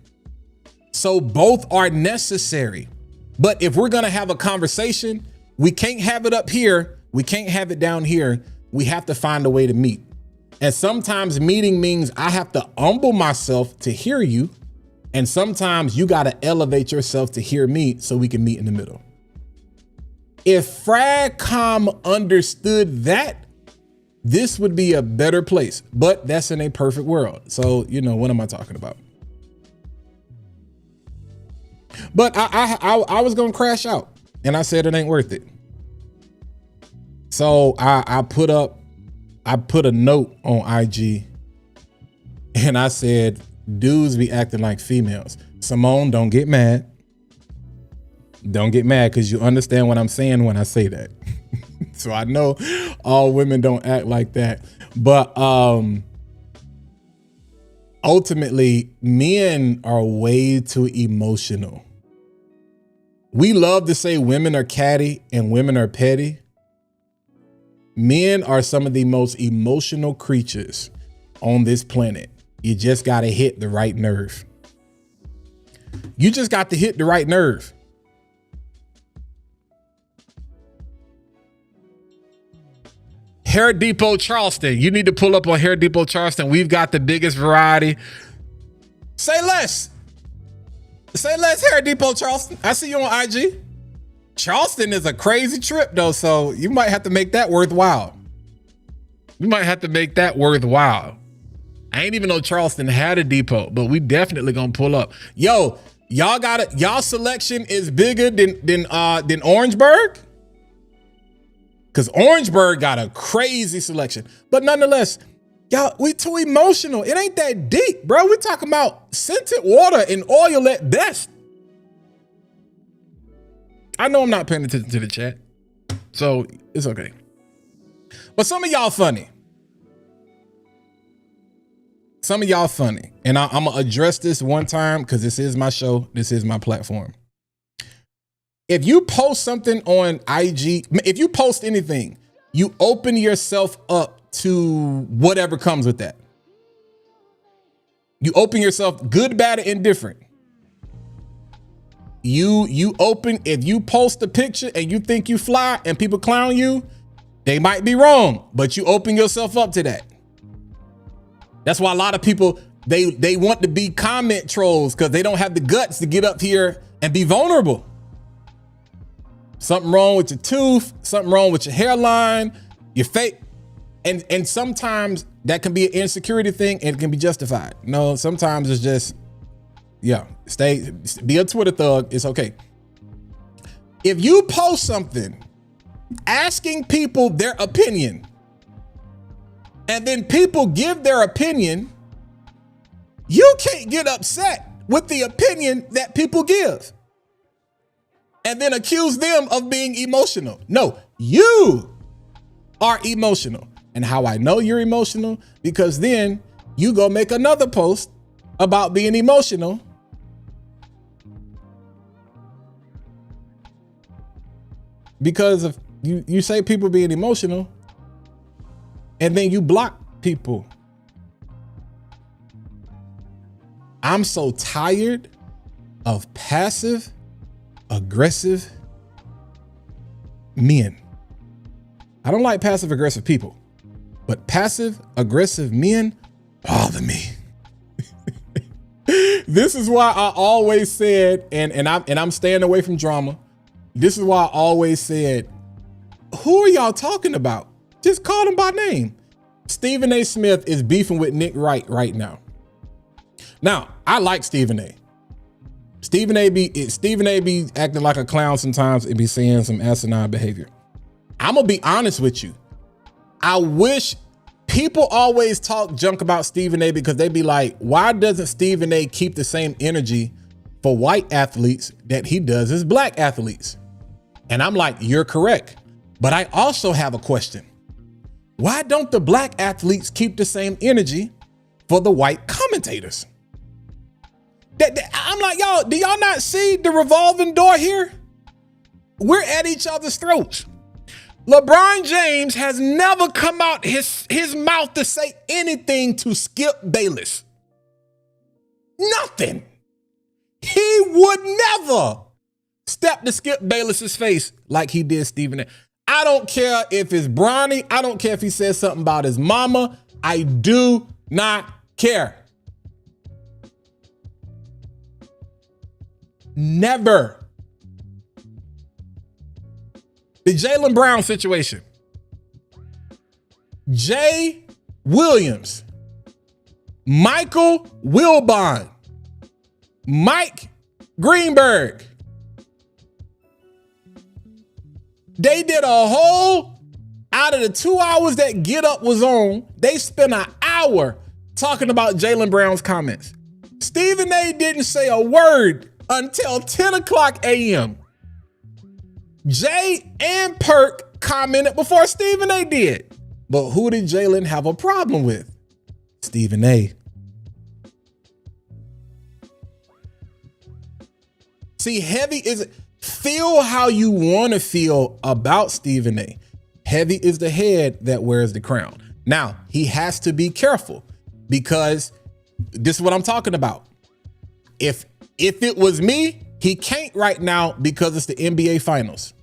Speaker 1: So both are necessary. But if we're going to have a conversation, we can't have it up here. We can't have it down here. We have to find a way to meet. And sometimes meeting means I have to humble myself to hear you. And sometimes you got to elevate yourself to hear me so we can meet in the middle. If Fragcom understood that, this would be a better place, but that's in a perfect world. So, what am I talking about? But I was going to crash out and I said, it ain't worth it. So I put a note on IG and I said, dudes be acting like females. Simone, don't get mad. Don't get mad because you understand what I'm saying when I say that. So I know all women don't act like that. But ultimately, men are way too emotional. We love to say women are catty and women are petty. Men are some of the most emotional creatures on this planet. You just got to hit the right nerve. You just got to hit the right nerve. Hair Depot Charleston. You need to pull up on Hair Depot Charleston. We've got the biggest variety. Say less. Say less, Hair Depot Charleston. I see you on IG. Charleston is a crazy trip though, so you might have to make that worthwhile. You might have to make that worthwhile. I ain't even know Charleston had a depot, but we definitely gonna pull up. Yo, y'all got it. Y'all selection is bigger than Orangeburg. Because Orangeburg got a crazy selection. But nonetheless, y'all, we too emotional. It ain't that deep, bro. We talking about scented water and oil at best. I know I'm not paying attention to the chat, so it's okay. But some of y'all funny. Some of y'all funny. And I'm going to address this one time because this is my show. This is my platform. If you post something on IG, if you post anything, you open yourself up to whatever comes with that. You open yourself, good, bad, or indifferent. You open, if you post a picture and you think you fly and people clown you, they might be wrong, but you open yourself up to that. That's why a lot of people, they want to be comment trolls because they don't have the guts to get up here and be vulnerable. Something wrong with your tooth, something wrong with your hairline, your face. And sometimes that can be an insecurity thing and it can be justified. No, sometimes it's just, be a Twitter thug. It's okay. If you post something asking people their opinion and then people give their opinion, you can't get upset with the opinion that people give and then accuse them of being emotional. No, you are emotional. And how I know you're emotional, because then you go make another post about being emotional because of you say people being emotional and then you block people. I'm so tired of passive aggressive men. I don't like passive aggressive people, but passive aggressive men bother me. This is why I always said, and I'm staying away from drama. This is why I always said, who are y'all talking about? Just call them by name. Stephen A. Smith is beefing with Nick Wright right now. Now, I like Stephen A. Stephen A. be acting like a clown sometimes and be saying some asinine behavior. I'm gonna be honest with you. I wish people always talk junk about Stephen A. because they be like, why doesn't Stephen A. keep the same energy for white athletes that he does as black athletes? And I'm like, you're correct. But I also have a question. Why don't the black athletes keep the same energy for the white commentators? I'm like, y'all, do y'all not see the revolving door here? We're at each other's throats. LeBron James has never come out his mouth to say anything to Skip Bayless. Nothing. He would never step to Skip Bayless's face like he did Stephen A. I don't care if it's Bronny. I don't care if he says something about his mama. I do not care. Never. The Jaylen Brown situation. Jay Williams, Michael Wilbon, Mike Greenberg. They did a whole, out of the 2 hours that Get Up was on, they spent an hour talking about Jaylen Brown's comments. Stephen A. didn't say a word until 10 o'clock a.m. Jay and Perk commented before Stephen A. did. But who did Jaylen have a problem with? Stephen A. See, heavy is, feel how you want to feel about Stephen A. Heavy is the head that wears the crown. Now, he has to be careful because this is what I'm talking about. If it was me, he can't right now because it's the NBA Finals.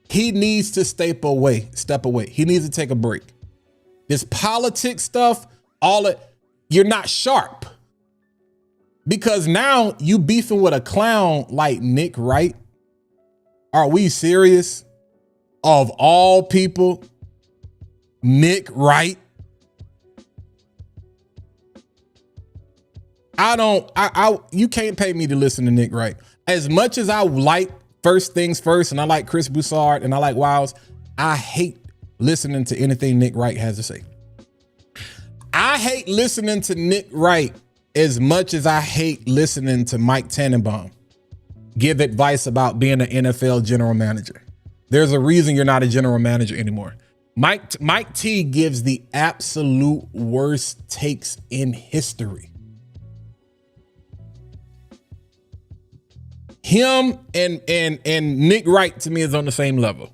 Speaker 1: He needs to step away. He needs to take a break. This politics stuff, you're not sharp. Because now you beefing with a clown like Nick Wright. Are we serious? Of all people, Nick Wright. You can't pay me to listen to Nick Wright. As much as I like First Things First and I like Chris Broussard and I like Wiles, I hate listening to anything Nick Wright has to say. I hate listening to Nick Wright as much as I hate listening to Mike Tannenbaum give advice about being an NFL general manager. There's a reason you're not a general manager anymore. Mike T gives the absolute worst takes in history. Him and Nick Wright to me is on the same level.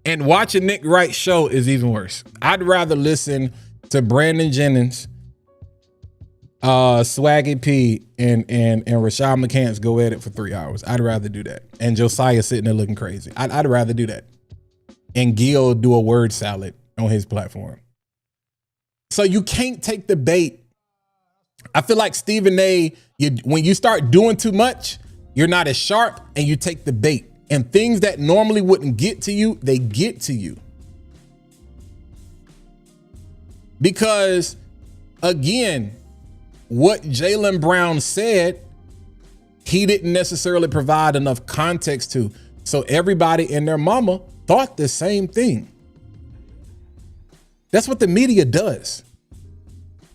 Speaker 1: And watching Nick Wright's show is even worse. I'd rather listen to Brandon Jennings, Swaggy P, and Rashad McCants go at it for 3 hours. I'd rather do that. And Josiah sitting there looking crazy. I'd rather do that. And Gil do a word salad on his platform. So you can't take the bait. I feel like Stephen A., when you start doing too much, you're not as sharp and you take the bait. And things that normally wouldn't get to you, they get to you. Because, again, what Jaylen Brown said, he didn't necessarily provide enough context to. So everybody and their mama thought the same thing. That's what the media does.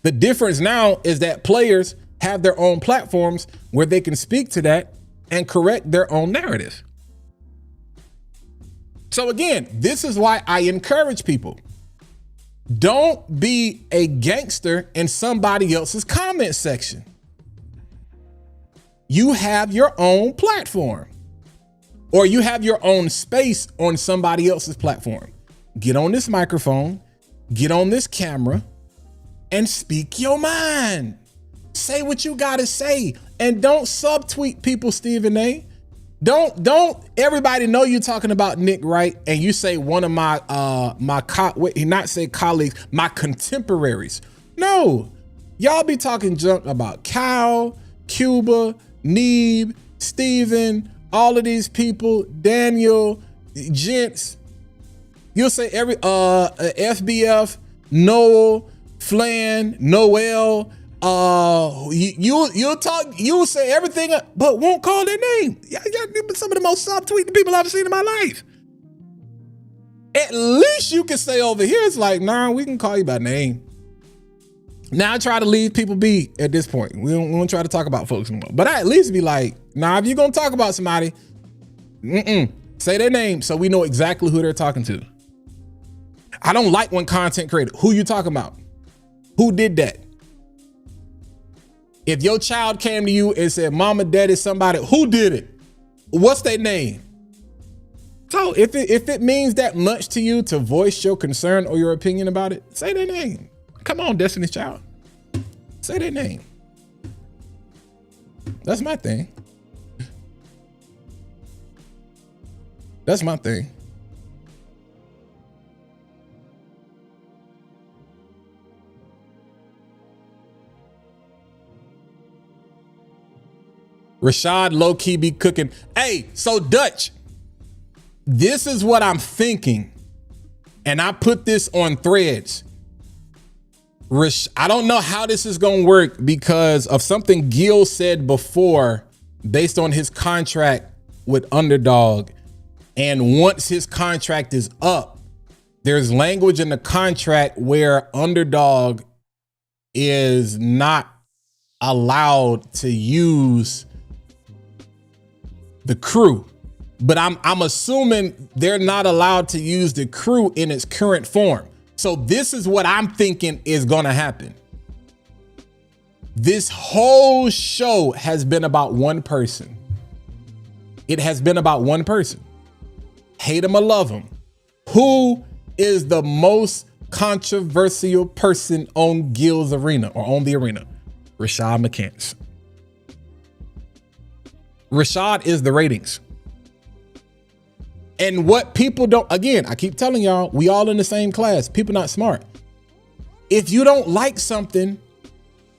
Speaker 1: The difference now is that players have their own platforms where they can speak to that and correct their own narrative. So again, this is why I encourage people. Don't be a gangster in somebody else's comment section. You have your own platform. or you have your own space on somebody else's platform. Get on this microphone, get on this camera, and speak your mind. Say what you gotta say, and don't subtweet people, Stephen A. Don't everybody know you're talking about Nick Wright, and you say one of my colleagues, my contemporaries. No, y'all be talking junk about Kyle, Cuba, Neeb, Steven, all of these people, Daniel, Gents. You'll say every FBF, Noel, Flan, Noel. You'll say everything, but won't call their name. Y'all some of the most subtweeting people I've seen in my life. At least you can say over here, it's like, nah, we can call you by name. Now I try to leave people be at this point. We don't try to talk about folks anymore. But I at least be like, nah, if you're gonna talk about somebody, say their name so we know exactly who they're talking to. I don't like when content creator, who you talking about? Who did that? If your child came to you and said, mama, daddy, somebody, who did it? What's their name? So if it means that much to you to voice your concern or your opinion about it, say their name. Come on, Destiny's Child. Say their name. That's my thing. That's my thing. Rashad low-key be cooking. Hey, so Dutch, this is what I'm thinking. And I put this on Threads. I don't know how this is going to work because of something Gil said before based on his contract with Underdog. And once his contract is up, there's language in the contract where Underdog is not allowed to use the crew. But I'm assuming they're not allowed to use the crew in its current form. So this is what I'm thinking is going to happen. This whole show has been about one person. It has been about one person. Hate him or love him. Who is the most controversial person on Gil's arena or on the arena? Rashad McCants. Rashad is the ratings. And what people don't, again, I keep telling y'all, we all in the same class. People not smart. If you don't like something,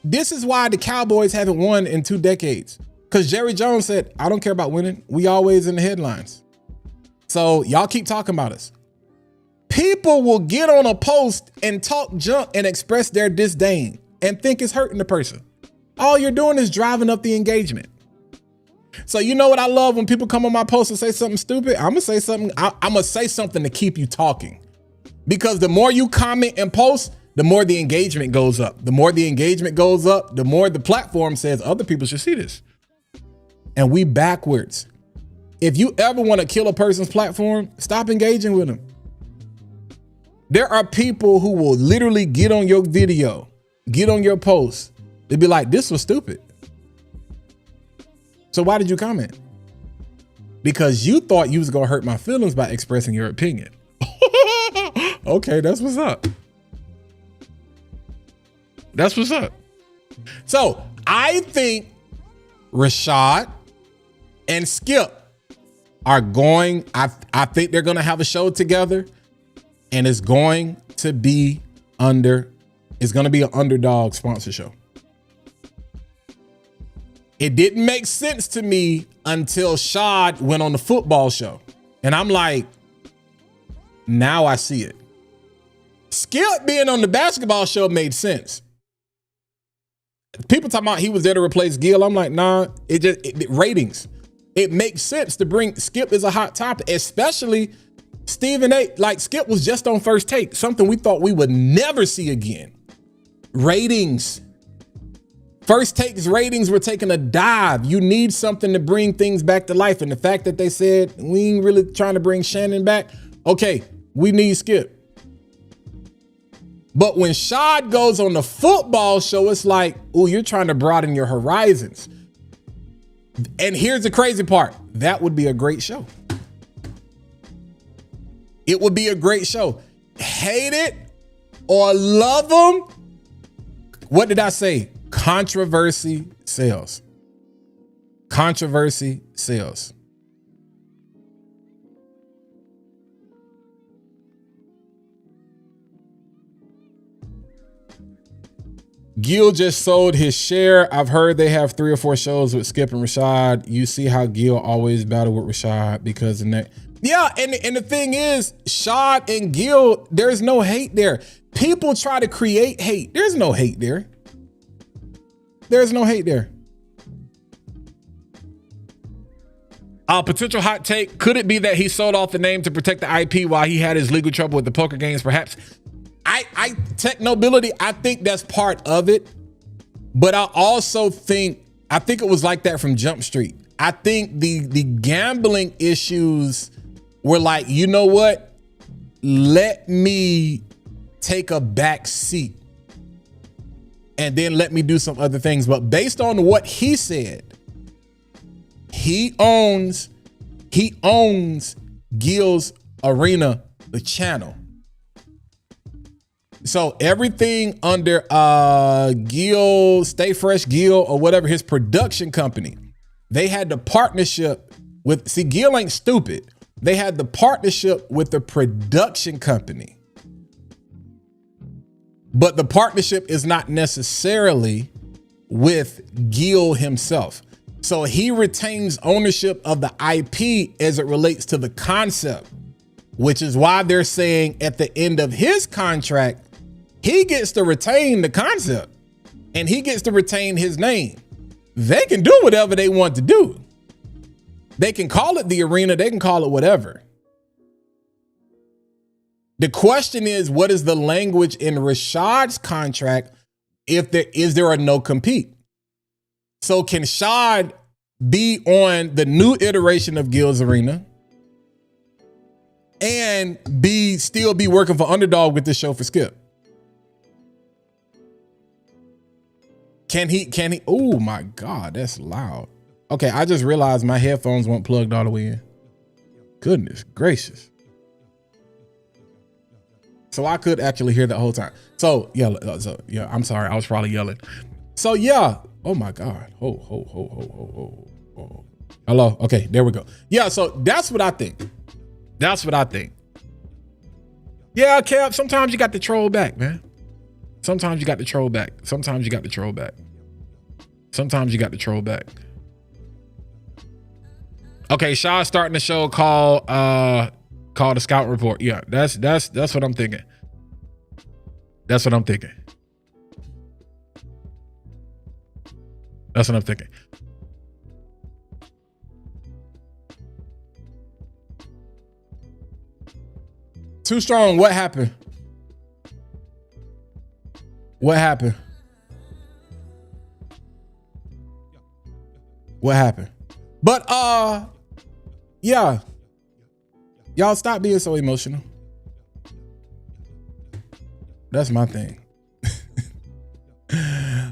Speaker 1: this is why the Cowboys haven't won in 2 decades. Because Jerry Jones said, I don't care about winning. We always in the headlines. So y'all keep talking about us. People will get on a post and talk junk and express their disdain and think it's hurting the person. All you're doing is driving up the engagement. So you know what I love when people come on my post and say something stupid? I'm gonna say something. I'm gonna say something to keep you talking, because the more you comment and post, the more the engagement goes up. The more the engagement goes up, the more the platform says other people should see this. And we backwards. If you ever want to kill a person's platform, stop engaging with them. There are people who will literally get on your video, get on your post. They'd be like, this was stupid. So why did you comment? Because you thought you was gonna hurt my feelings by expressing your opinion. Okay, that's what's up. That's what's up. So I think Rashad and Skip are going, I think they're gonna have a show together, and it's going to be an Underdog sponsor show. It didn't make sense to me until Shad went on the football show. And I'm like, now I see it. Skip being on the basketball show made sense. People talking about he was there to replace Gil. I'm like, nah, ratings. It makes sense to bring Skip as a hot topic, especially Stephen A. Like Skip was just on First Take, something we thought we would never see again. Ratings. First Take's ratings were taking a dive. You need something to bring things back to life. And the fact that they said, we ain't really trying to bring Shannon back. Okay, we need Skip. But when Shad goes on the football show, it's like, oh, you're trying to broaden your horizons. And here's the crazy part. That would be a great show. It would be a great show. Hate it or love them. What did I say? Controversy sells. Controversy sells. Gil just sold his share. I've heard they have 3 or 4 shows with Skip and Rashad. You see how Gil always battle with Rashad because of that. Yeah, and the thing is, Shad and Gil, there's no hate there. People try to create hate. There's no hate there. There's no hate there. Potential hot take. Could it be that he sold off the name to protect the IP while he had his legal trouble with the poker games? Perhaps. Technobility, I think that's part of it. But I also think it was like that from Jump Street. I think the gambling issues were like, you know what? Let me take a back seat and then let me do some other things. But based on what he said, he owns Gil's Arena, the channel. So everything under Gil, Stay Fresh Gil, or whatever, his production company, they had the partnership with, see, Gil ain't stupid. They had the partnership with the production company. But the partnership is not necessarily with Gil himself. So he retains ownership of the IP as it relates to the concept, which is why they're saying at the end of his contract, he gets to retain the concept and he gets to retain his name. They can do whatever they want to do. They can call it the arena. They can call it whatever. The question is, what is the language in Rashad's contract if there are no compete? So can Shad be on the new iteration of Gil's Arena and still be working for Underdog with this show for Skip? Can he? Oh my God, that's loud. Okay, I just realized my headphones weren't plugged all the way in. Goodness gracious. So I could actually hear that whole time. So yeah, I'm sorry, I was probably yelling. So yeah, oh my God. Oh. Hello, okay, there we go. Yeah, so that's what I think. That's what I think. Yeah, Kev, sometimes you got to troll back, man. Sometimes you got to troll back. Sometimes you got to troll back. Sometimes you got to troll back. Okay, Shaw's starting a show called the Scout Report. Yeah, that's what I'm thinking. That's what I'm thinking. That's what I'm thinking. Too strong. What happened? What happened? What happened? But yeah. Y'all stop being so emotional. That's my thing.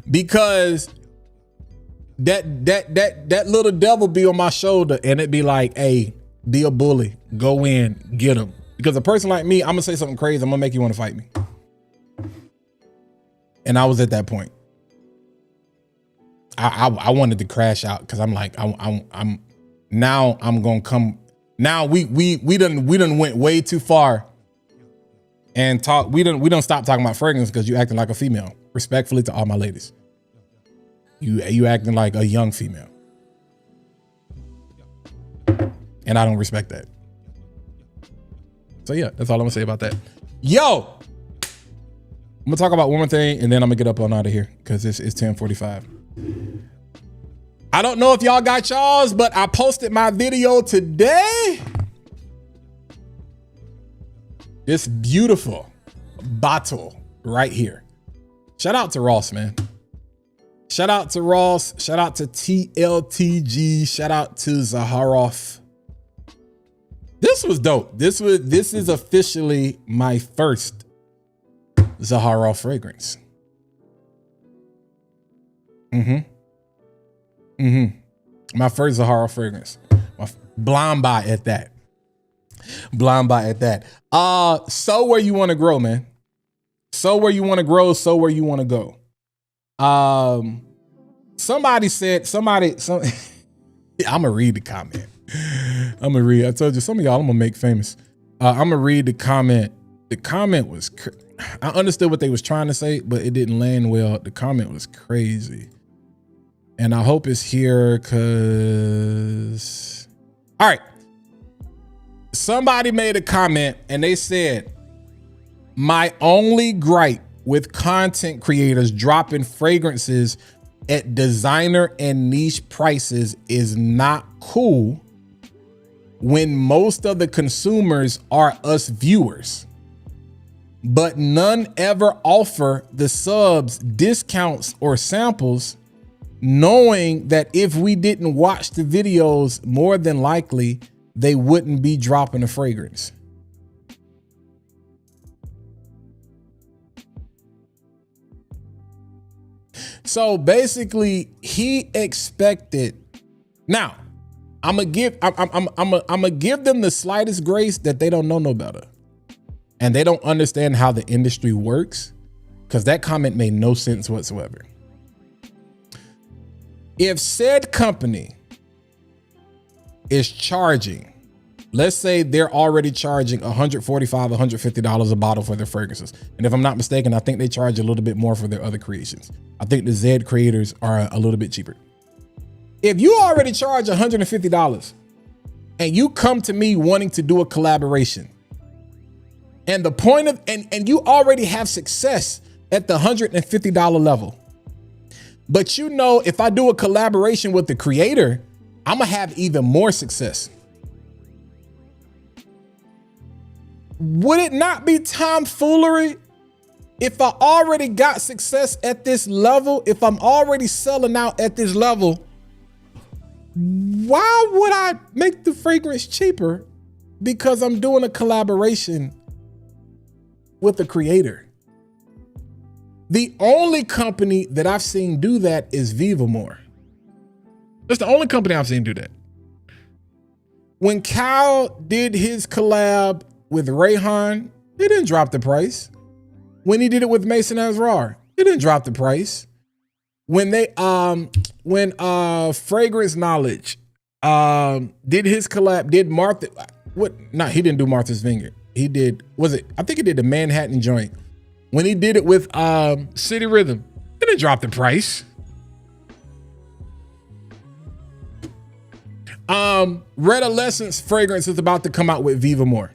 Speaker 1: Because that little devil be on my shoulder and it be like, hey, be a bully. Go in, get him. Because a person like me, I'm gonna say something crazy. I'm gonna make you want to fight me. And I was at that point. I wanted to crash out because I'm like, I'm now I'm gonna come. Now we done went way too far and talk. We done stop talking about fragrance because you acting like a female. Respectfully to all my ladies, you acting like a young female, and I don't respect that. So yeah, that's all I'm gonna say about that. Yo, I'm gonna talk about one more thing and then I'm gonna get up on out of here because it's 10:45. I don't know if y'all got y'all's, but I posted my video today. This beautiful bottle right here. Shout out to Ross, man. Shout out to Ross. Shout out to TLTG. Shout out to Zaharoff. This was dope. This is officially my first Zaharoff fragrance. My first Zaharoff fragrance. My blind buy at that. Blind buy at that. So where you want to grow, man. So where you want to grow, so where you want to go. Somebody said, I'm gonna read the comment. I told you, some of y'all I'm gonna make famous. I'm gonna read the comment. The comment was, I understood what they was trying to say, but it didn't land well. The comment was crazy. And I hope it's here because, all right. Somebody made a comment and they said, my only gripe with content creators dropping fragrances at designer and niche prices is not cool when most of the consumers are us viewers, but none ever offer the subs discounts or samples, knowing that if we didn't watch the videos, more than likely they wouldn't be dropping a fragrance. So basically, he expected. Now, I'm gonna give them the slightest grace that they don't know no better, and they don't understand how the industry works, because that comment made no sense whatsoever. If said company is charging, let's say they're already charging $145, $150 a bottle for their fragrances. And if I'm not mistaken, I think they charge a little bit more for their other creations. I think the Zed creators are a little bit cheaper. If you already charge $150 and you come to me wanting to do a collaboration, and the point of, and you already have success at the $150 level, but you know, if I do a collaboration with the creator, I'm gonna have even more success. Would it not be tomfoolery if I already got success at this level? If I'm already selling out at this level, why would I make the fragrance cheaper because I'm doing a collaboration with the creator? The only company that I've seen do that is Vivamore. That's the only company I've seen do that. When Kyle did his collab with Rayhan, he didn't drop the price. When he did it with Mason Asrar, he didn't drop the price. When they Fragrance Knowledge did his collab, did Martha, what? No, he didn't do Martha's Vineyard. He did, I think he did the Manhattan joint. When he did it with City Rhythm, he didn't drop the price. Red Adolescence fragrance is about to come out with Vivamore.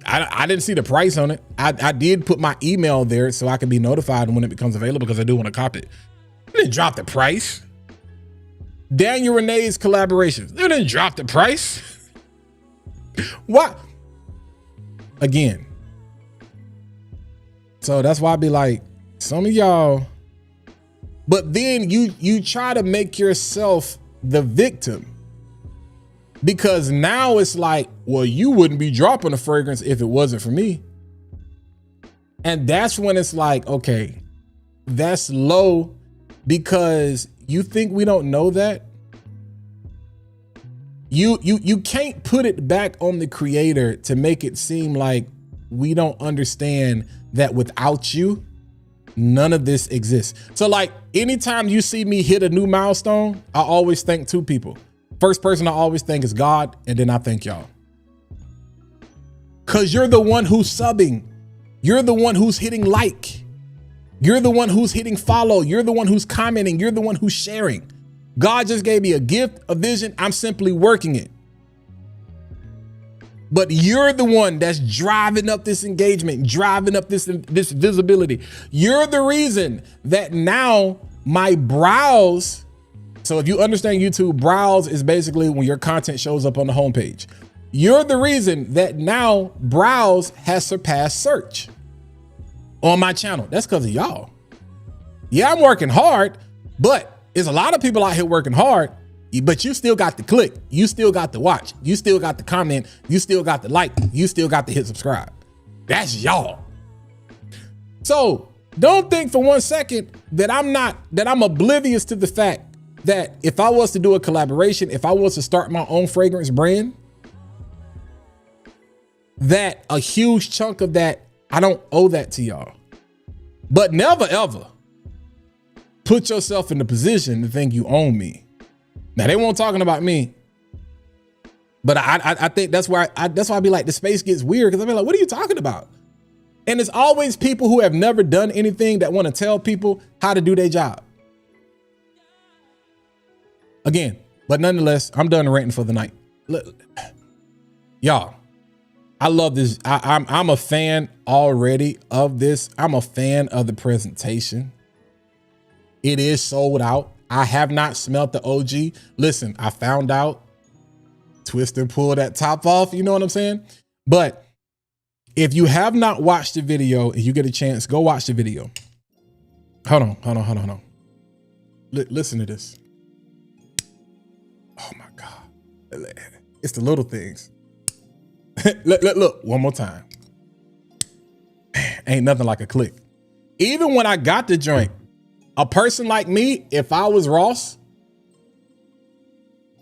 Speaker 1: I didn't see the price on it. I did put my email there so I can be notified when it becomes available, because I do want to cop it. They didn't drop the price. Daniel Renee's collaborations, they didn't drop the price. What? Again. So that's why I be like, some of y'all, but then you try to make yourself the victim. Because now it's like, well, you wouldn't be dropping a fragrance if it wasn't for me. And that's when it's like, okay, that's low because you think we don't know that. You can't put it back on the creator to make it seem like we don't understand that without you, none of this exists. So like anytime you see me hit a new milestone, I always thank two people. First person I always thank is God, and then I thank y'all. Cause you're the one who's subbing. You're the one who's hitting like. You're the one who's hitting follow. You're the one who's commenting. You're the one who's sharing. God just gave me a gift, a vision. I'm simply working it. But you're the one that's driving up this engagement, driving up this visibility. You're the reason that now my browse. So if you understand YouTube, browse is basically when your content shows up on the homepage. You're the reason that now browse has surpassed search on my channel. That's because of y'all. Yeah, I'm working hard, but there's a lot of people out here working hard, but you still got the click. You still got the watch. You still got the comment. You still got the like. You still got the hit subscribe. That's y'all. So don't think for 1 second that I'm oblivious to the fact that if I was to do a collaboration, if I was to start my own fragrance brand, that a huge chunk of that, I don't owe that to y'all. But never ever put yourself in the position to think you own me. Now they weren't talking about me, but I think that's why I be like, the space gets weird, because I be like, what are you talking about? And it's always people who have never done anything that want to tell people how to do their job. Again, but nonetheless, I'm done ranting for the night. Look, y'all, I love this. I'm a fan already of this. I'm a fan of the presentation. It is sold out. I have not smelt the OG. Listen, I found out, twist and pull that top off. You know what I'm saying? But if you have not watched the video and you get a chance, go watch the video. Hold on. Listen to this. Oh my God. It's the little things. Look, one more time. Man, ain't nothing like a click. Even when I got the joint, a person like me, if I was Ross,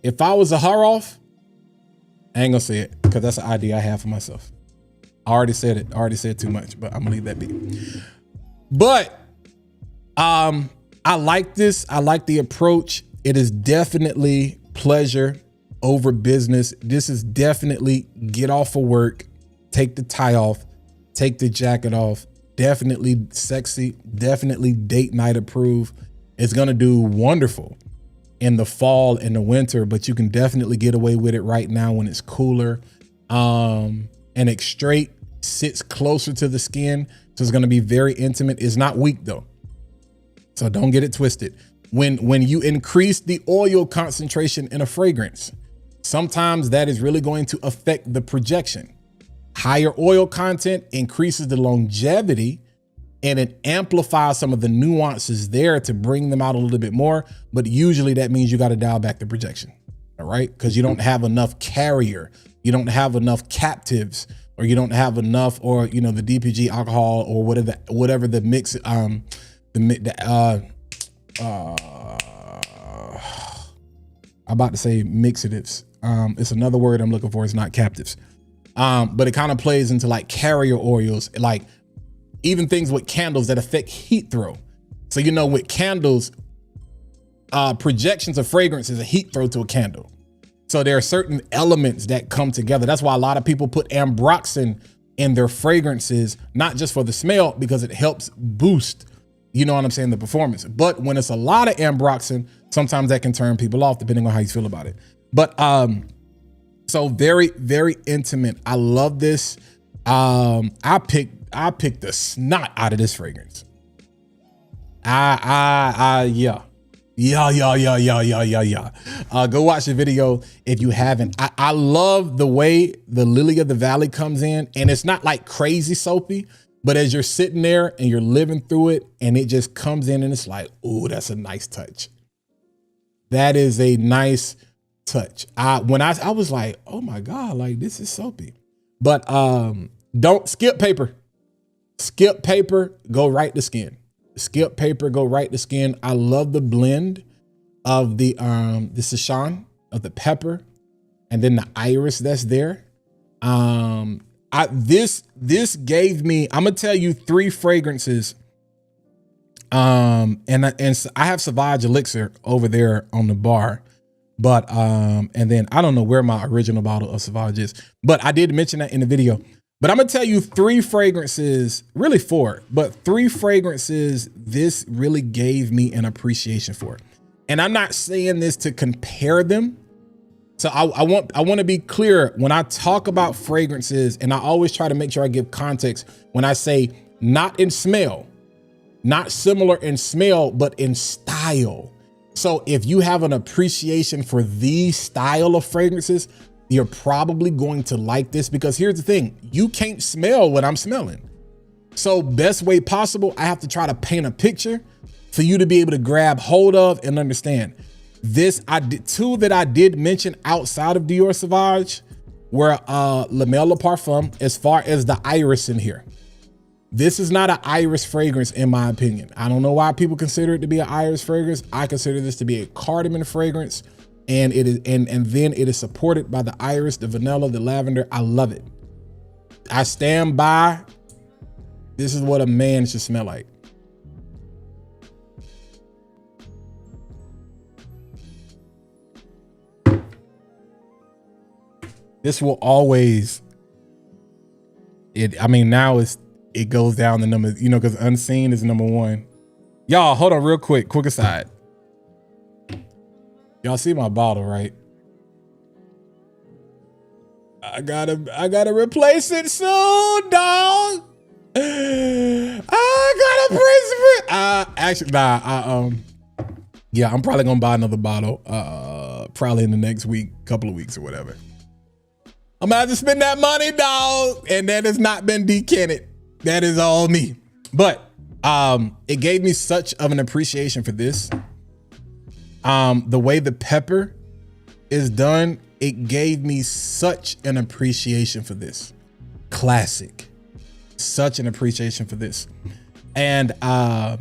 Speaker 1: if I was a Haroff, I ain't gonna say it because that's an idea I have for myself. I already said it. I already said too much, but I'm gonna leave that be. But I like this. I like the approach. It is definitely pleasure over business. This is definitely get off of work, take the tie off, take the jacket off. Definitely sexy, definitely date night approved. It's gonna do wonderful in the fall and the winter, but you can definitely get away with it right now when it's cooler. And it straight sits closer to the skin, so it's gonna be very intimate. It's not weak though, so don't get it twisted. When you increase the oil concentration in a fragrance, sometimes that is really going to affect the projection. Higher oil content increases the longevity, and it amplifies some of the nuances there to bring them out a little bit more. But usually that means you got to dial back the projection, all right? Because you don't have enough carrier, you don't have enough captives, or you don't have enough, or the DPG alcohol or whatever the mix, I'm about to say mixatives. It's another word I'm looking for. It's not captives. But it kind of plays into like carrier oils, like even things with candles that affect heat throw. So, with candles, projections of fragrance is a heat throw to a candle. So there are certain elements that come together. That's why a lot of people put ambroxan in their fragrances, not just for the smell, because it helps boost, the performance. But when it's a lot of ambroxan, sometimes that can turn people off depending on how you feel about it. But, so very, very intimate. I love this. I picked the snot out of this fragrance. Yeah. Go watch the video if you haven't. I love the way the Lily of the Valley comes in, and it's not like crazy soapy, but as you're sitting there and you're living through it and it just comes in and it's like, ooh, that's a nice touch. That is a nice touch. When I was like, oh my God, like this is soapy. But don't skip paper. Skip paper, go right to skin. Skip paper, go right to skin. I love the blend of the Sashan, of the pepper, and then the iris that's there. This gave me, I'm gonna tell you 3 fragrances. And I have Sauvage Elixir over there on the bar. But, and then I don't know where my original bottle of Sauvage is, but I did mention that in the video. But I'm gonna tell you 3 fragrances, really 4, but 3 fragrances this really gave me an appreciation for. And I'm not saying this to compare them. So I want to be clear when I talk about fragrances, and I always try to make sure I give context when I say not in smell, not similar in smell, but in style. So if you have an appreciation for these style of fragrances, you're probably going to like this, because here's the thing, you can't smell what I'm smelling. So best way possible, I have to try to paint a picture for you to be able to grab hold of and understand. I did 2 that I did mention outside of Dior Sauvage were La Melle Parfum, as far as the iris in here. This is not an iris fragrance, in my opinion. I don't know why people consider it to be an iris fragrance. I consider this to be a cardamom fragrance, and it is, and then it is supported by the iris, the vanilla, the lavender. I love it. I stand by. This is what a man should smell like. This will always, I mean, now it goes down the number, you know, because Unseen is number one. Y'all, hold on real quick aside. Y'all see my bottle, right? I gotta replace it soon, dog. I gotta praise it. Yeah, I'm probably gonna buy another bottle, probably in the next couple of weeks or whatever. I'm gonna have to spend that money, dog. And that has not been decanted. That is all me. But it gave me such of an appreciation for this. The way the pepper is done, it gave me such an appreciation for this. Classic. Such an appreciation for this. And I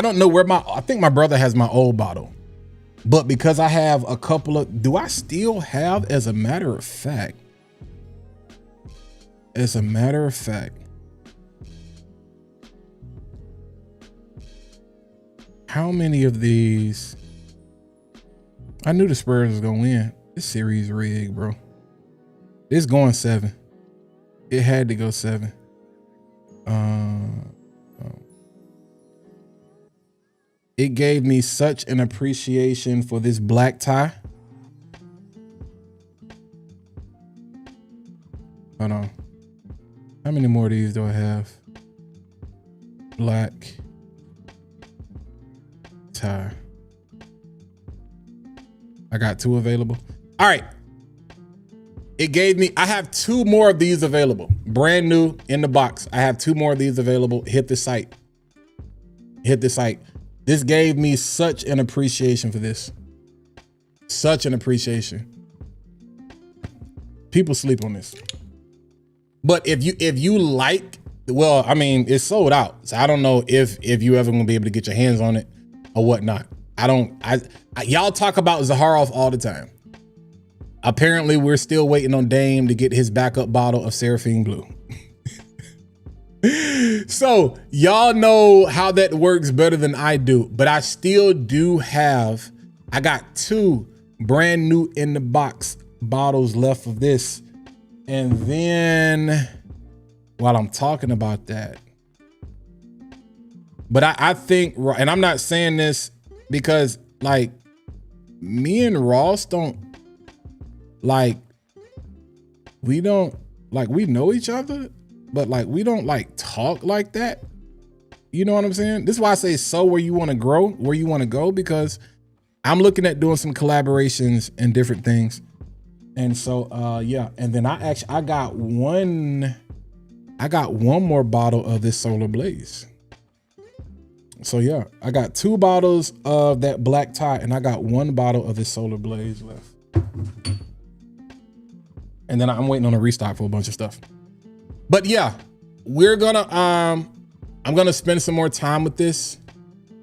Speaker 1: don't know where I think my brother has my old bottle. But because I have a couple of, do I still have, as a matter of fact, how many of these? I knew the Spurs was gonna win. This series rigged, bro. It's going 7. It had to go 7. It gave me such an appreciation for this black tie. Hold on. How many more of these do I have? Black tie. I got 2 available. All right. It gave me, I have 2 more of these available. Brand new in the box. I have 2 more of these available. Hit the site. Hit the site. This gave me such an appreciation for this. Such an appreciation. People sleep on this. But if you like, well, I mean, it's sold out. So I don't know if you ever gonna be able to get your hands on it or whatnot. Y'all talk about Zaharoff all the time. Apparently we're still waiting on Dame to get his backup bottle of Seraphine Blue. So y'all know how that works better than I do, but I still do have, I got 2 brand new in the box bottles left of this. And then while I'm talking about that, but I think, and I'm not saying this because like me and Ross don't like, we know each other, but like we don't like talk like that. You know what I'm saying? This is why I say so where you want to grow, where you want to go, because I'm looking at doing some collaborations and different things. And so yeah, and then I got one more bottle of this Solar Blaze. So yeah, I got 2 bottles of that black tie and I got 1 bottle of this Solar Blaze left. And then I'm waiting on a restock for a bunch of stuff. But yeah, we're gonna, I'm gonna spend some more time with this.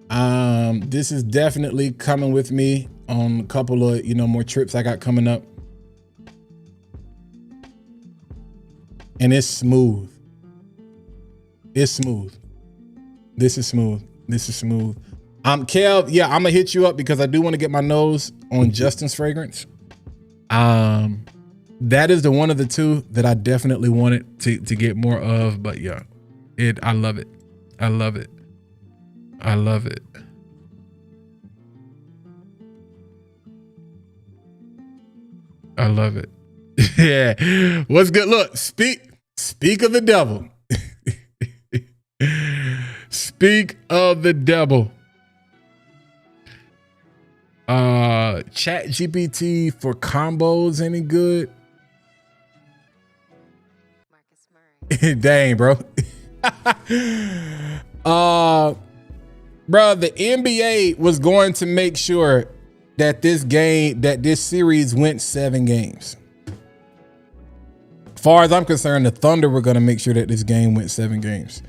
Speaker 1: This is definitely coming with me on a couple of, more trips I got coming up. And it's smooth. It's smooth. This is smooth. This is smooth. Kev, yeah, I'm gonna hit you up because I do want to get my nose on Justin's fragrance. That is the one of the 2 that I definitely wanted to get more of, but yeah, I love it. I love it. I love it. I love it. Yeah. What's good? Look, speak of the devil. Speak of the devil. Chat GPT for combos any good? Dang, bro. Bro, the NBA was going to make sure that this series went 7 games. As far as I'm concerned, the Thunder were going to make sure that this game went 7 games.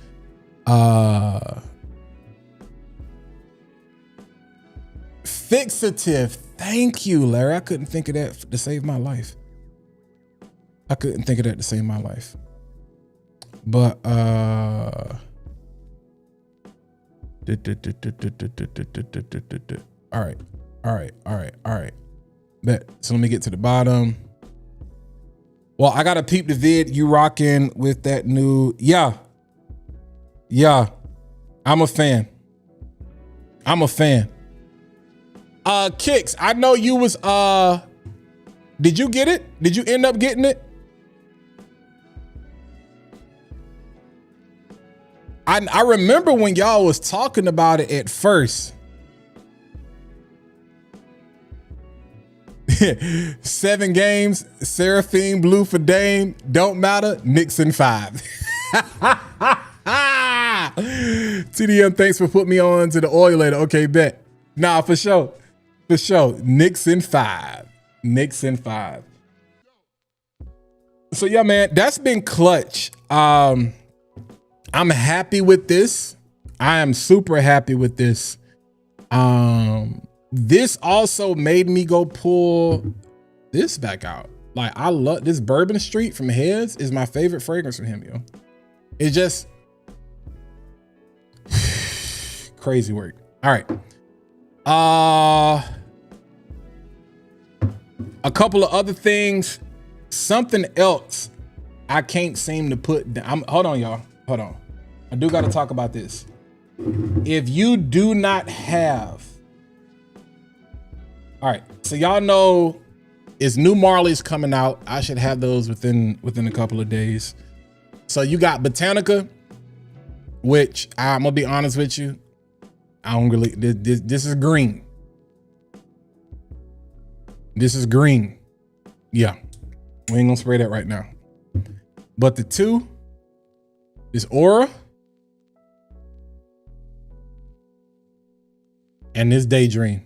Speaker 1: Fixative. Thank you, Larry. I couldn't think of that to save my life. I couldn't think of that to save my life. But all right. Bet. So let me get to the bottom. Well, I gotta peep the vid. You rocking with that new? Yeah. I'm a fan. Kicks, I know you was did you get it? Did you end up getting it? I remember when y'all was talking about it at first. 7 games, Seraphine Blue for Dame, don't matter, Knicks in 5. TDM, thanks for putting me on to the oil later. Okay, bet. Nah, for sure. Knicks in 5. So yeah, man, that's been clutch. I'm happy with this. I am super happy with this. This also made me go pull this back out. Like, I love this Bourbon Street from Heads is my favorite fragrance from him, yo. It's just crazy work. All right. A couple of other things. Something else I can't seem to put down. Hold on, y'all. Hold on. I do got to talk about this. If you do not have, all right, so y'all know it's new Marleys coming out. I should have those within a couple of days. So you got Botanica, which I'm gonna be honest with you, I don't really. This is green. This is green. Yeah, we ain't gonna spray that right now. But the two is Aura and this Daydream.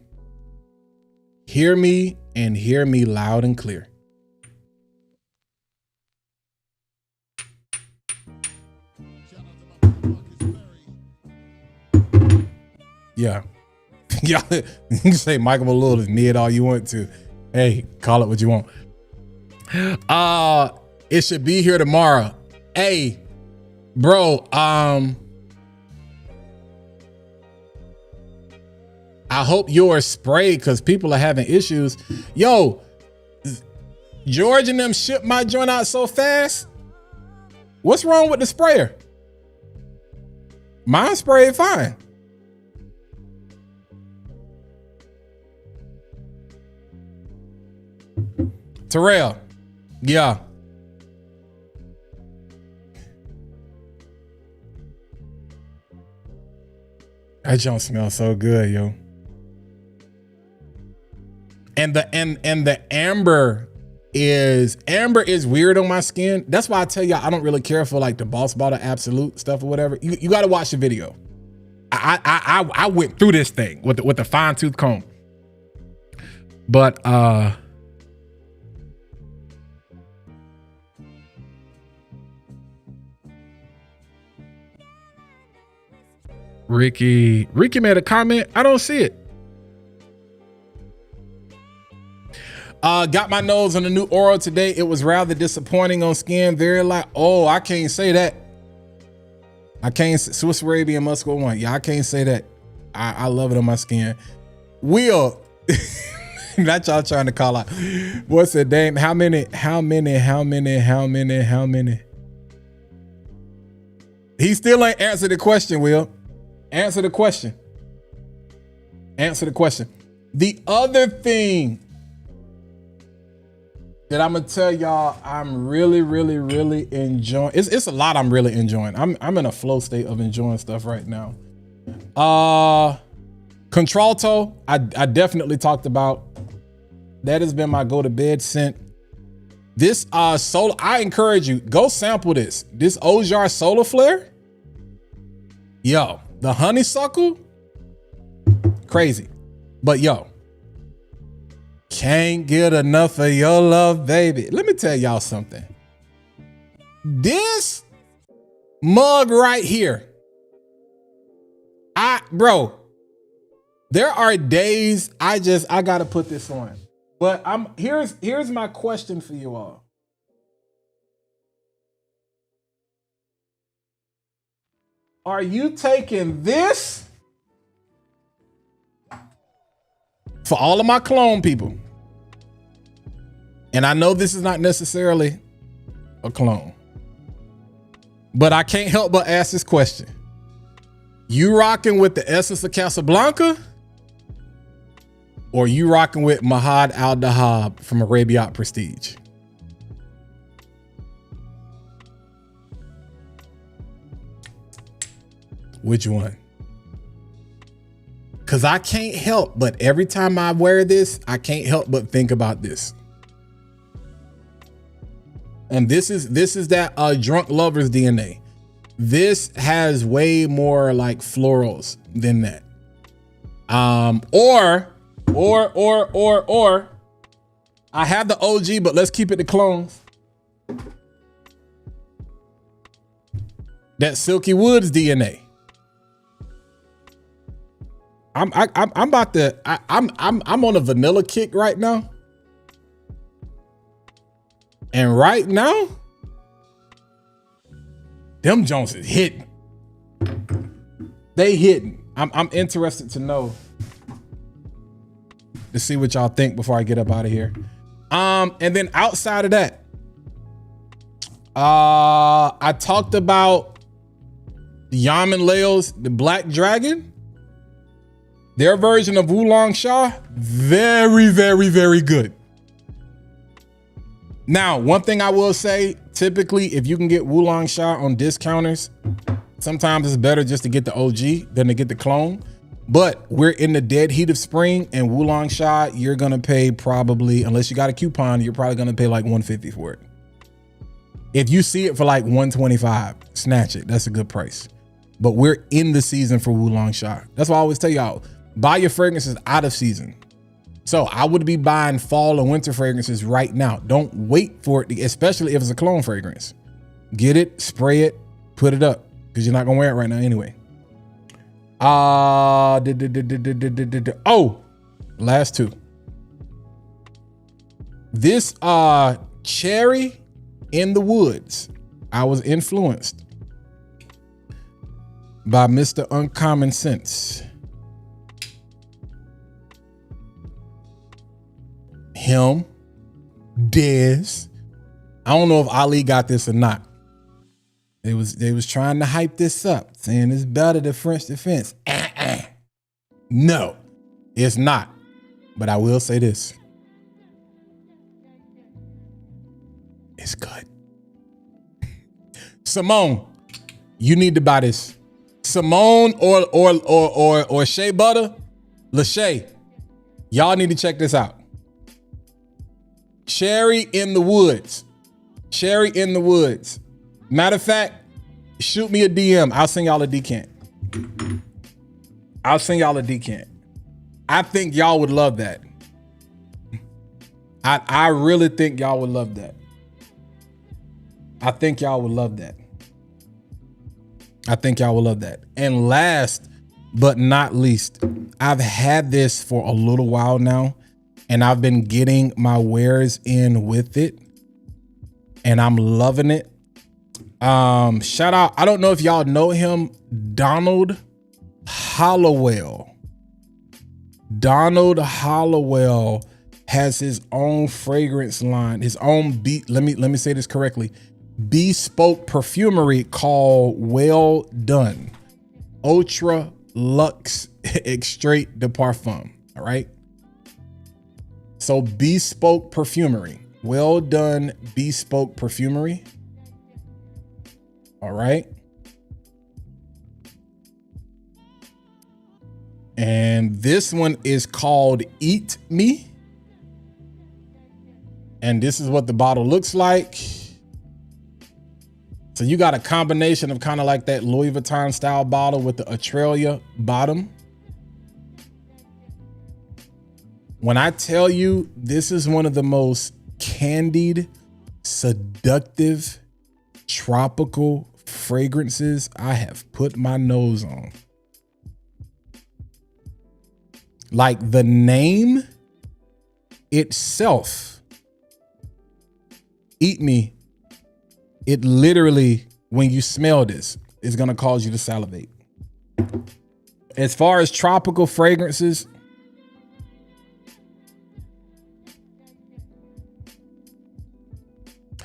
Speaker 1: Hear me and hear me loud and clear. Yeah. Yeah. You can say Michael Malone is mid all you want to. Hey, call it what you want. It should be here tomorrow. Hey, bro, I hope yours sprayed because people are having issues. Yo, George and them shipped my joint out so fast. What's wrong with the sprayer? Mine sprayed fine. Terrell, yeah. That joint smells so good, yo. And the amber is weird on my skin. That's why I tell y'all I don't really care for like the Boss Bottle Absolute stuff or whatever. You got to watch the video. I went through this thing with the fine tooth comb. But Ricky made a comment. I don't see it. Got my nose on the new Aura today. It was rather disappointing on skin. Very like, oh, I can't say that. I can't. Swiss Arabian Muscat one. Yeah, I can't say that. I love it on my skin. Will, not y'all trying to call out. What's it, Dame? How many? He still ain't answered the question, Will. Answer the question. The other thing that I'm gonna tell y'all I'm really enjoying. It's a lot I'm really enjoying. I'm in a flow state of enjoying stuff right now. Contralto, I definitely talked about. That has been my go to bed scent. This solar, I encourage you, go sample this. This Ojar Solar Flare. Yo, the honeysuckle, crazy. But yo, can't get enough of your love, baby. Let me tell y'all something. This mug right here, bro, there are days I gotta put this on. But here's my question for you all. Are you taking this? For all of my clone people. And I know this is not necessarily a clone, but I can't help but ask this question. You rocking with the Essence of Casablanca? Or you rocking with Mahad Al-Dahab from Arabiat Prestige? Which one? Because I can't help but every time I wear this, I can't help but think about this. And this is that drunk lover's DNA. This has way more like florals than that. Or I have the OG, but let's keep it the clones. That Silky Woods DNA. I'm on a vanilla kick right now. And right now, them Jones is hitting. They hitting. I'm interested to know, to see what y'all think before I get up out of here. And then outside of that, I talked about the Yaman Leo's, the Black Dragon. Their version of Oolong Sha, very, very, very good. Now, one thing I will say, typically, if you can get Oolong Sha on discounters, sometimes it's better just to get the OG than to get the clone. But we're in the dead heat of spring, and Oolong Sha, you're gonna pay probably, unless you got a coupon, you're probably gonna pay like $150 for it. If you see it for like $125, snatch it. That's a good price. But we're in the season for Oolong Sha. That's why I always tell y'all, buy your fragrances out of season. So I would be buying fall and winter fragrances right now. Don't wait for it, especially if it's a clone fragrance. Get it, spray it, put it up, because you're not gonna wear it right now anyway. Oh, last two. This Cherry in the Woods. I was influenced by Mr. Uncommon Sense. Him, Dez. I don't know if Ali got this or not. They was trying to hype this up, saying it's better than French Defense. No, it's not. But I will say this. It's good. Simone, you need to buy this. Simone or Shea Butter, Lachey, y'all need to check this out. Cherry in the Woods. Cherry in the Woods. Matter of fact, shoot me a DM. I'll send y'all a decant. I'll send y'all a decant. I think y'all would love that. I really think y'all would love that. I think y'all would love that. I think y'all will love that. And last but not least, I've had this for a little while now, and I've been getting my wares in with it, and I'm loving it. Shout out, I don't know if y'all know him, Donald Hollowell. Donald Hollowell has his own fragrance line, his own let me say this correctly. Bespoke perfumery called Well Done. Ultra Luxe Extrait de Parfum. All right. So bespoke perfumery. Well Done bespoke perfumery. All right. And this one is called Eat Me. And this is what the bottle looks like. So you got a combination of kind of like that Louis Vuitton style bottle with the Australia bottom. When I tell you, this is one of the most candied, seductive, tropical fragrances I have put my nose on. Like the name itself, Eat Me. It literally, when you smell this, is going to cause you to salivate. As far as tropical fragrances,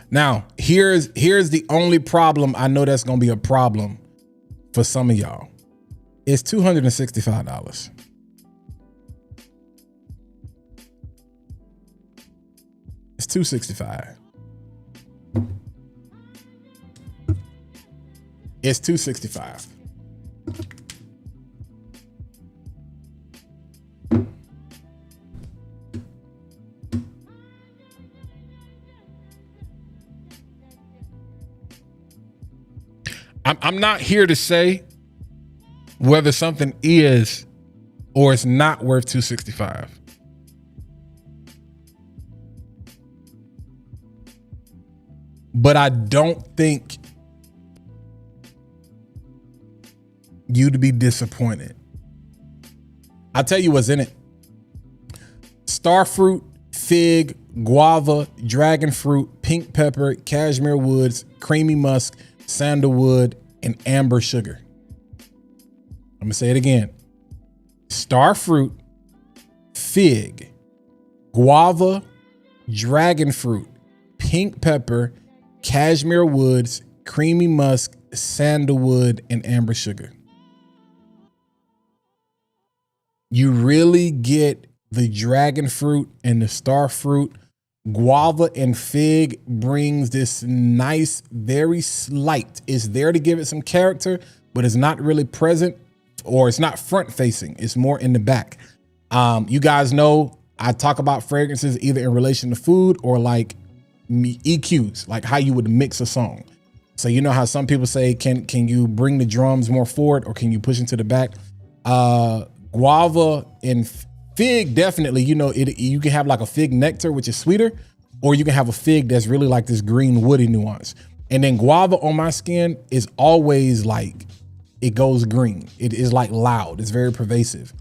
Speaker 1: now here's the only problem. I know that's going to be a problem for some of y'all. It's $265. It's $265. It's $265. I'm not here to say whether something is or it's not worth $265. But I don't think you'd be disappointed. I'll tell you what's in it. Starfruit, fig, guava, dragon fruit, pink pepper, cashmere woods, creamy musk, sandalwood, and amber sugar. I'm gonna say it again. Starfruit, fig, guava, dragon fruit, pink pepper, cashmere woods, creamy musk, sandalwood, and amber sugar. You really get the dragon fruit and the star fruit. Guava and fig brings this nice, very slight. It's there to give it some character, but it's not really present, or it's not front facing. It's more in the back. You guys know I talk about fragrances either in relation to food or like EQs, like how you would mix a song. So you know how some people say, can you bring the drums more forward or can you push into the back? Guava and fig, definitely, you know, you can have like a fig nectar, which is sweeter, or you can have a fig that's really like this green woody nuance. And then guava on my skin is always like, it goes green. It is like loud. It's very pervasive.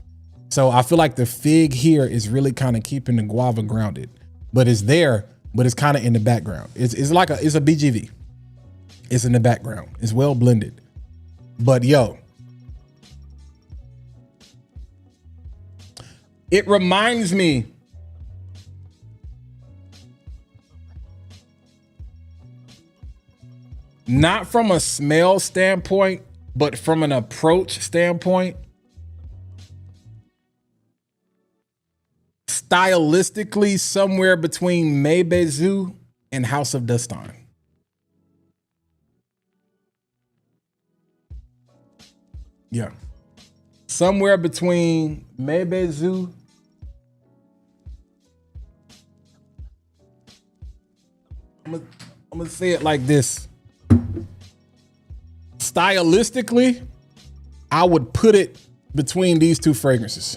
Speaker 1: So I feel like the fig here is really kind of keeping the guava grounded, but it's there, but it's kind of in the background. It's a BGV. It's in the background. It's well blended. But yo, it reminds me not from a smell standpoint, but from an approach standpoint. Stylistically, somewhere between Maybezou and House of Dastan. Yeah. Somewhere between Maybezou I'm gonna say it like this. Stylistically, I would put it between these two fragrances.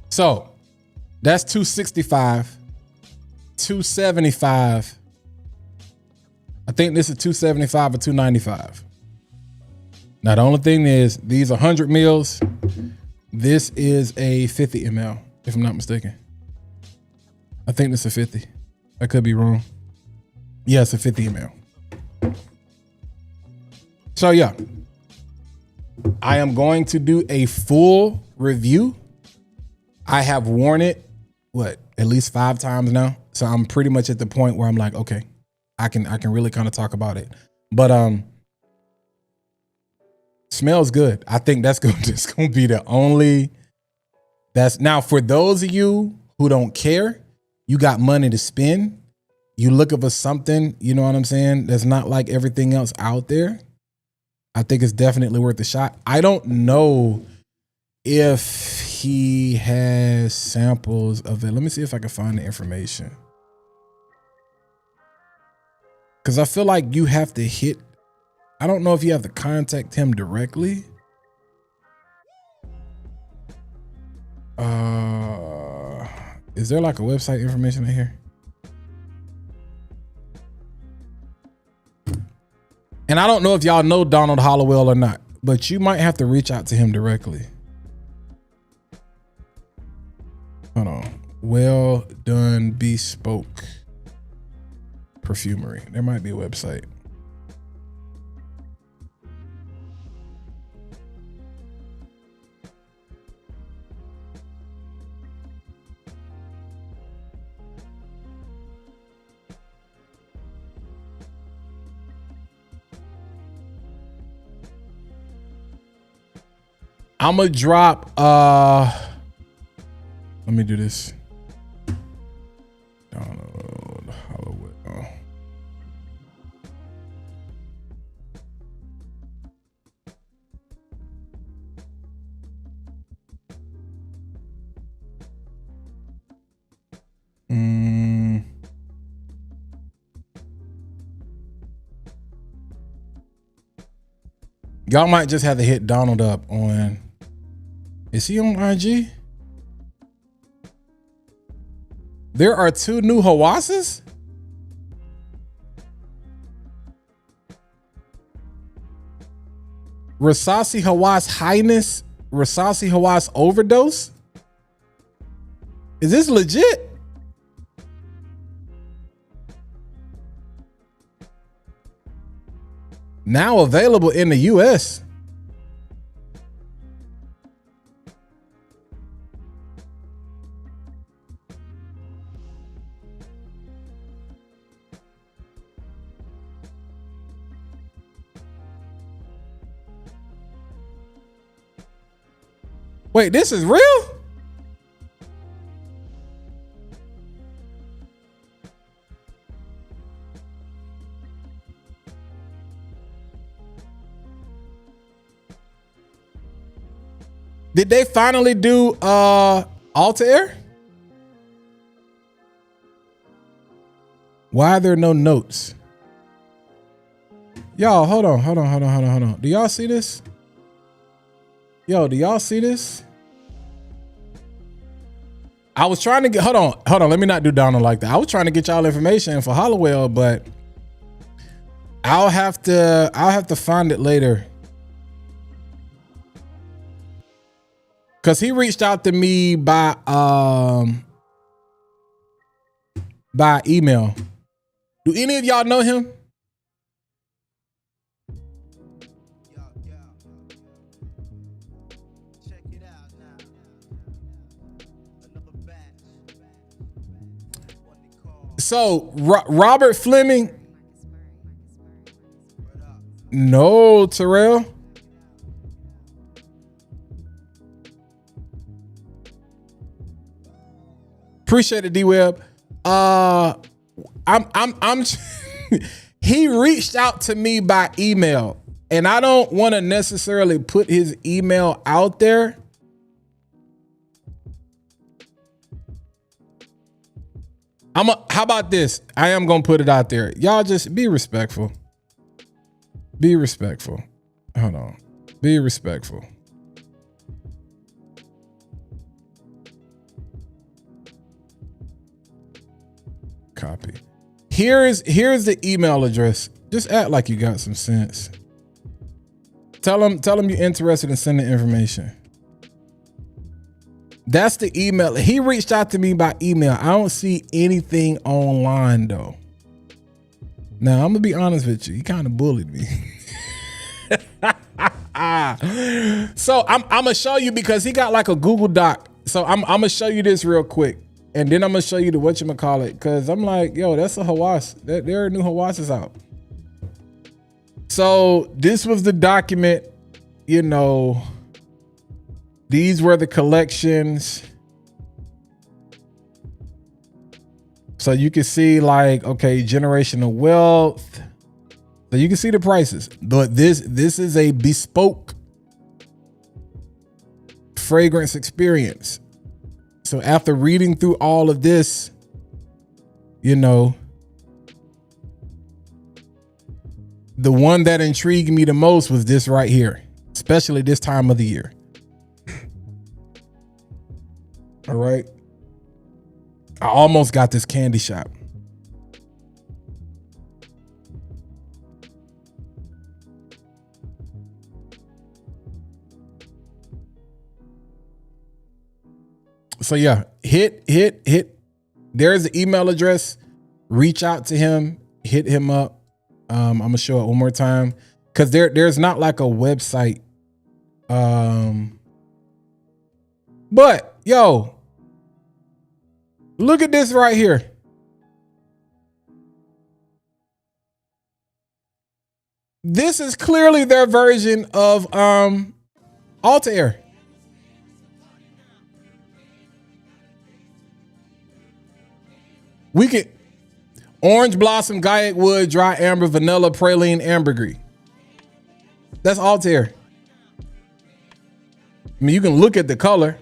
Speaker 1: So that's $265, $275. I think this is $275 or $295. Now the only thing is these 100 mils. This is a 50 ml, if I'm not mistaken. I think this is a 50. I could be wrong. Yeah, it's a 50 ml. So yeah, I am going to do a full review. I have worn it, at least 5 times now. So I'm pretty much at the point where I'm like, okay, I can really kind of talk about it. But smells good. I think that's just gonna be the only. That's now for those of you who don't care. You got money to spend. You looking for something, you know what I'm saying, that's not like everything else out there. I think it's definitely worth a shot. I don't know if he has samples of it. Let me see if I can find the information. Because I feel like you have to hit. I don't know if you have to contact him directly. Is there like a website information in here? And I don't know if y'all know Donald Hollowell or not, but you might have to reach out to him directly. Hold on. Well done bespoke perfumery. There might be a website. I'm gonna drop let me do this. Download Hollywood. Y'all might just have to hit Donald up on. Is he on IG? There are 2 new Hawasses? Rasasi Hawas Highness, Rasasi Hawas Overdose? Is this legit? Now available in the US. Wait, this is real? Did they finally do Altair? Why are there no notes? Y'all, hold on. Do y'all see this? Yo, do y'all see this? I was trying to get, hold on. Let me not do Donald like that. I was trying to get y'all information for Hollowell, but I'll have to find it later. Cause he reached out to me by email. Do any of y'all know him? So Robert Fleming. No, Terrell. Appreciate it, D-Web. I'm he reached out to me by email, and I don't want to necessarily put his email out there. How about this? I am gonna put it out there. Y'all just be respectful. Be respectful. Hold on. Be respectful. Copy. Here's the email address. Just act like you got some sense. Tell them you're interested in sending information. That's the email. He reached out to me by email. I don't see anything online though. Now I'm gonna be honest with you. He kind of bullied me. So I'm gonna show you because he got like a Google Doc. So I'm gonna show you this real quick, and then I'm gonna show you the whatchamacallit, because I'm like, yo, that's a Hawas. There are new Hawasses out. So this was the document, you know. These were the collections. So you can see like, okay, generational wealth. So you can see the prices. But this is a bespoke fragrance experience. So after reading through all of this, you know, the one that intrigued me the most was this right here, especially this time of the year. All right. I almost got this candy shop. So yeah, hit. There's the email address. Reach out to him. hit him up. I'm gonna show it one more time because there's not like a website. But yo, look at this right here. This is clearly their version of Altair. We could orange blossom, Gaiac wood, dry amber, vanilla, praline, ambergris. That's Altair. I mean, you can look at the color.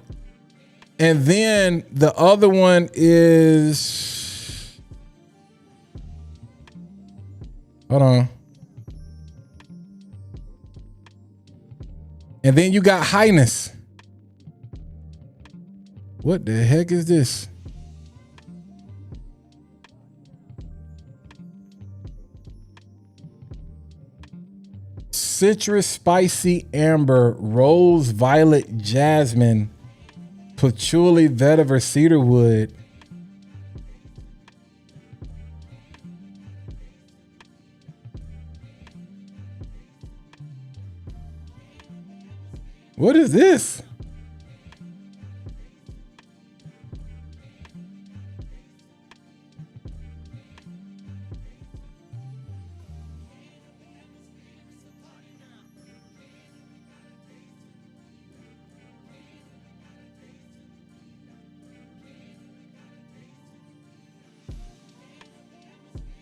Speaker 1: And then the other one is, hold on. And then you got Highness. What the heck is this? Citrus, spicy, amber, rose, violet, jasmine, patchouli, vetiver, cedarwood. What is this?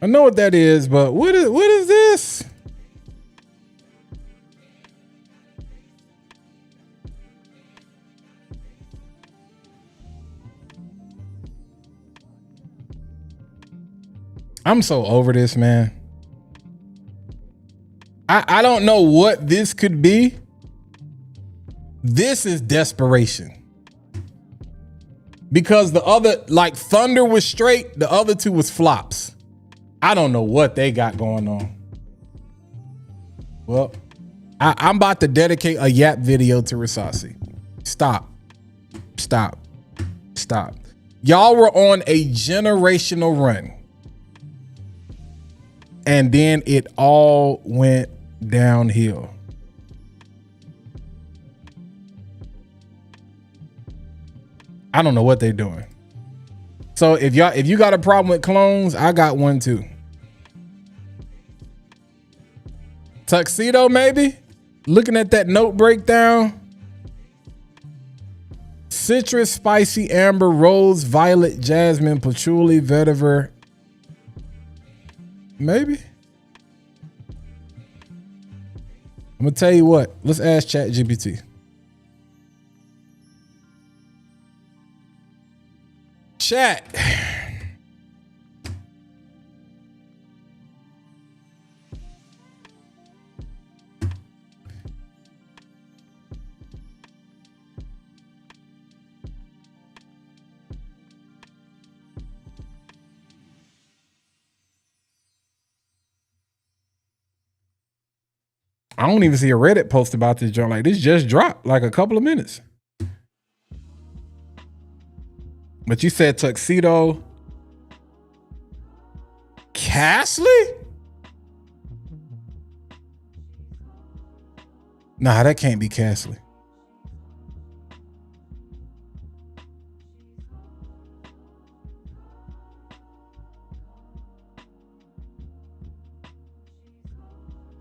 Speaker 1: I know what that is, but what is this? I'm so over this, man. I don't know what this could be. This is desperation. Because the other, like Thunder was straight, the other two was flops. I don't know what they got going on. Well, I'm about to dedicate a Yap video to Rasasi. Stop. Y'all were on a generational run. And then it all went downhill. I don't know what they're doing. So if you got a problem with clones, I got one too. Tuxedo, maybe? Looking at that note breakdown. Citrus, spicy, amber, rose, violet, jasmine, patchouli, vetiver. Maybe. I'm gonna tell you what. Let's ask ChatGPT. Chat. I don't even see a Reddit post about this joint. Like, this just dropped like a couple of minutes. But you said Tuxedo. Castley? Nah, that can't be Castley.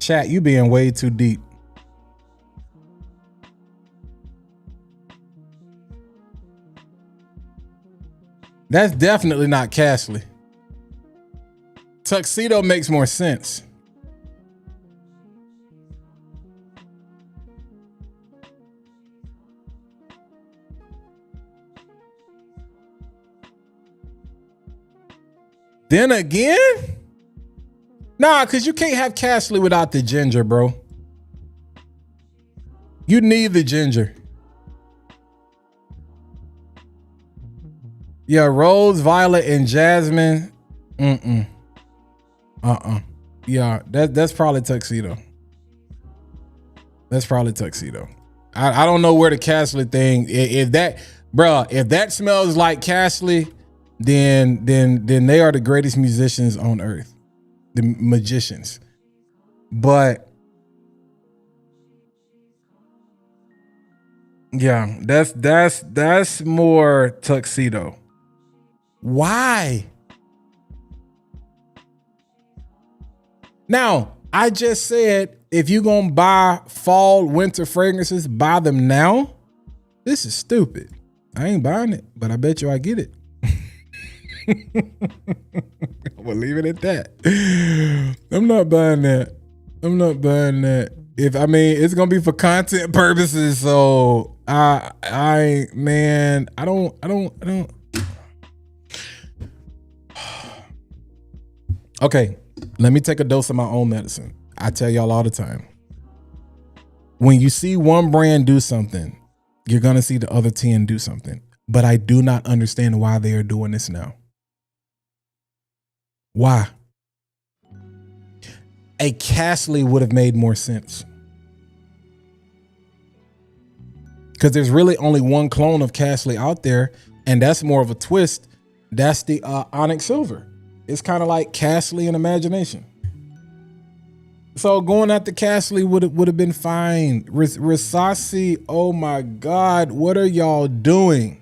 Speaker 1: Chat, you being way too deep. That's definitely not Castley. Tuxedo makes more sense. Then again? Nah, because you can't have Castley without the ginger, bro. You need the ginger. Yeah, rose, violet, and jasmine. Yeah, that's probably Tuxedo. That's probably Tuxedo. I don't know where the Castley thing. If that smells like Castley, then they are the greatest musicians on earth. the magicians. But yeah, that's more tuxedo. Why? Now, I just said if you're gonna buy fall, winter fragrances, buy them now. This is stupid. I ain't buying it, but I bet you I get it. We'll leave it at that. I'm not buying that. I'm not buying that. It's gonna be for content purposes. So I don't. Okay, let me take a dose of my own medicine. I tell y'all all the time. When you see one brand do something, you're gonna see the other 10 do something. But I do not understand why they are doing this now. Why? A Castley would have made more sense. Because there's really only one clone of Castley out there, and that's more of a twist. That's the Onyx Silver. It's kind of like Castley in imagination. So going after Castley would have been fine. Risasi, oh my God, what are y'all doing?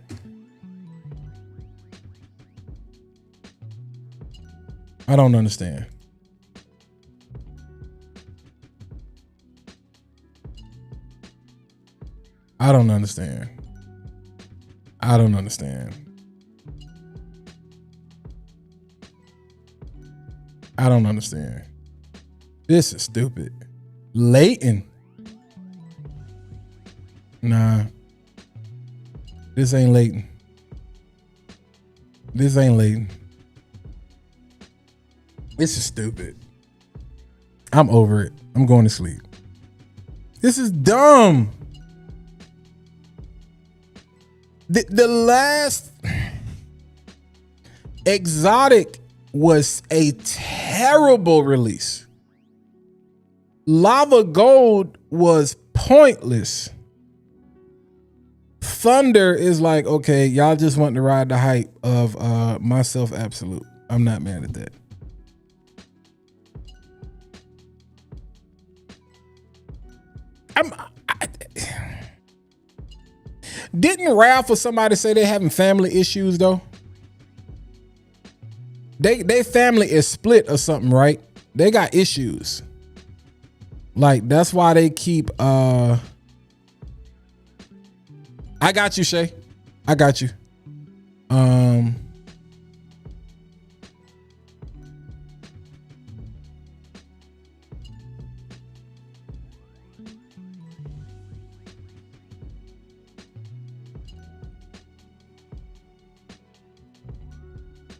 Speaker 1: I don't understand. I don't understand. I don't understand. I don't understand. This is stupid. Leighton. Nah. This ain't Leighton. This ain't Leighton. This is stupid. I'm over it. I'm going to sleep. This is dumb. The last Exotic was a terrible release. Lava Gold was pointless. Thunder is like, okay, y'all just want to ride the hype of Myself Absolute. I'm not mad at that. Didn't Ralph or somebody say they having family issues though? They family is split or something, right? They got issues. Like that's why they keep I got you, Shay. I got you.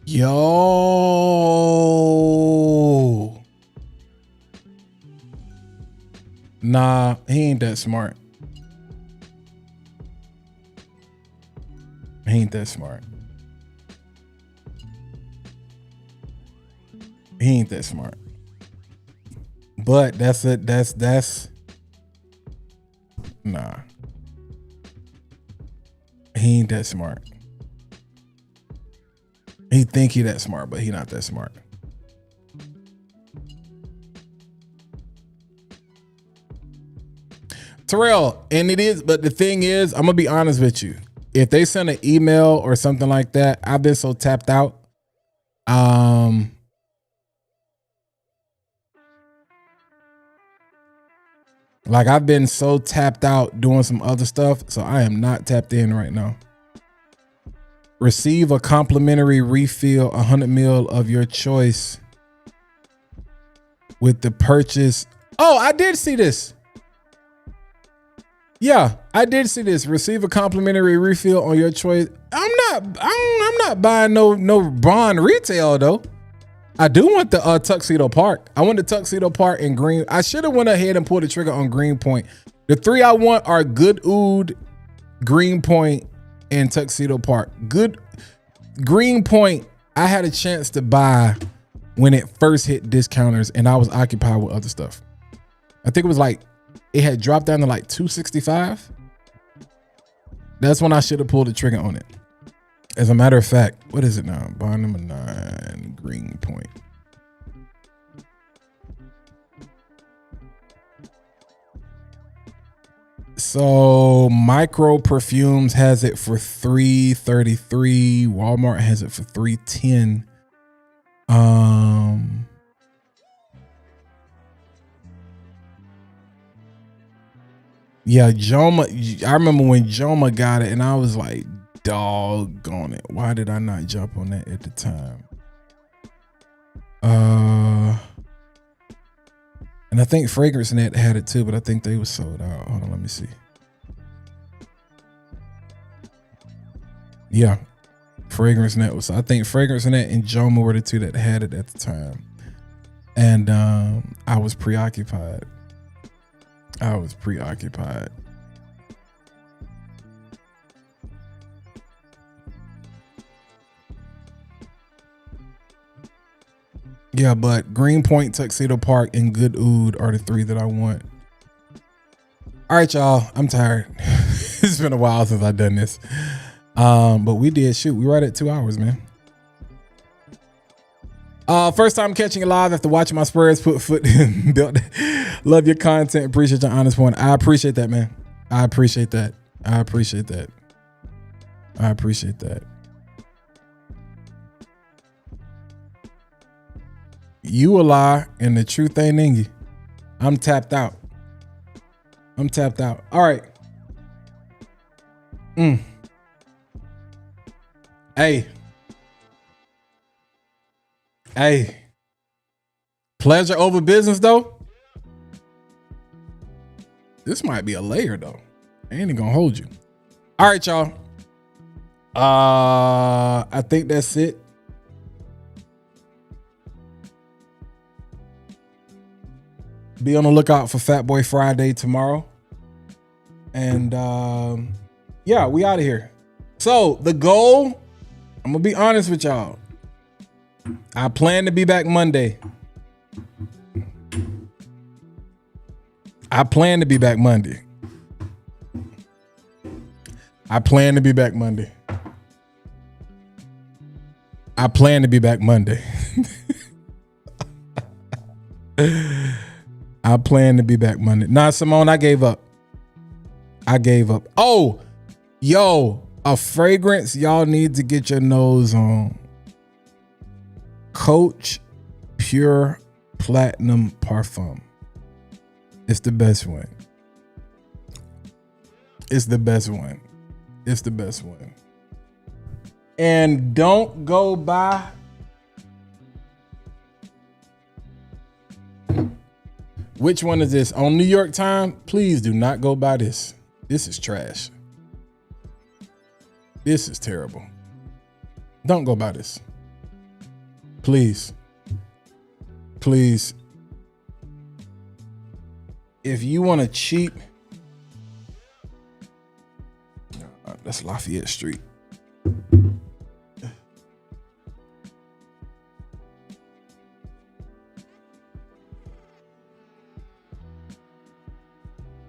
Speaker 1: Yo. Nah, he ain't that smart. He ain't that smart. He ain't that smart. But that's nah. He ain't that smart. He think he that smart, but he not that smart. Terrell, and it is, but the thing is, I'm gonna be honest with you. If they send an email or something like that, I've been so tapped out. Like I've been so tapped out doing some other stuff, so I am not tapped in right now. Receive a complimentary refill, 100 ml of your choice with the purchase. Oh, I did see this. Yeah, I did see this. Receive a complimentary refill on your choice. I'm not buying no bond retail though. I do want the Tuxedo Park. I want the Tuxedo Park in green. I should have went ahead and pulled the trigger on Greenpoint. The three I want are Good Oud, Greenpoint, and Tuxedo Park. Good Greenpoint, I had a chance to buy when it first hit discounters and I was occupied with other stuff. I think it was like, it had dropped down to like $265. That's when I should have pulled the trigger on it. As a matter of fact, what is it now? Bond number 9, Greenpoint. So Micro Perfumes has it for $333. Walmart has it for $310. Yeah, Joma. I remember when Joma got it, and I was like, doggone it. Why did I not jump on that at the time? And I think Fragrance Net had it too, but I think they were sold out. Hold on, let me see. Yeah, Fragrance Net was. I think Fragrance Net and Joma were the two that had it at the time, and I was preoccupied. Yeah, but Greenpoint, Tuxedo Park, and Good Oud are the three that I want. All right, y'all. I'm tired. It's been a while since I've done this. But we did shoot. We right at 2 hours, man. First time catching it live after watching my Spurs put foot in built. Love your content. Appreciate your honest point. I appreciate that, man. I appreciate that. You a lie and the truth ain't in you. I'm tapped out. All right. Hey. Pleasure over business though. This might be a layer though. I ain't gonna hold you. All right, y'all. I think that's it. Be on the lookout for Fat Boy Friday tomorrow. And yeah, we out of here. So the goal, I'm gonna be honest with y'all. I plan to be back Monday. I plan to be back Monday. I plan to be back Monday. Nah, Simone, I gave up. Oh, yo, a fragrance y'all need to get your nose on. Coach Pure Platinum Parfum. It's the best one. And don't go by which one is this? On New York Time, please do not go by this. This is trash. This is terrible. Don't go by this. Please. If you want a cheap, that's Lafayette Street.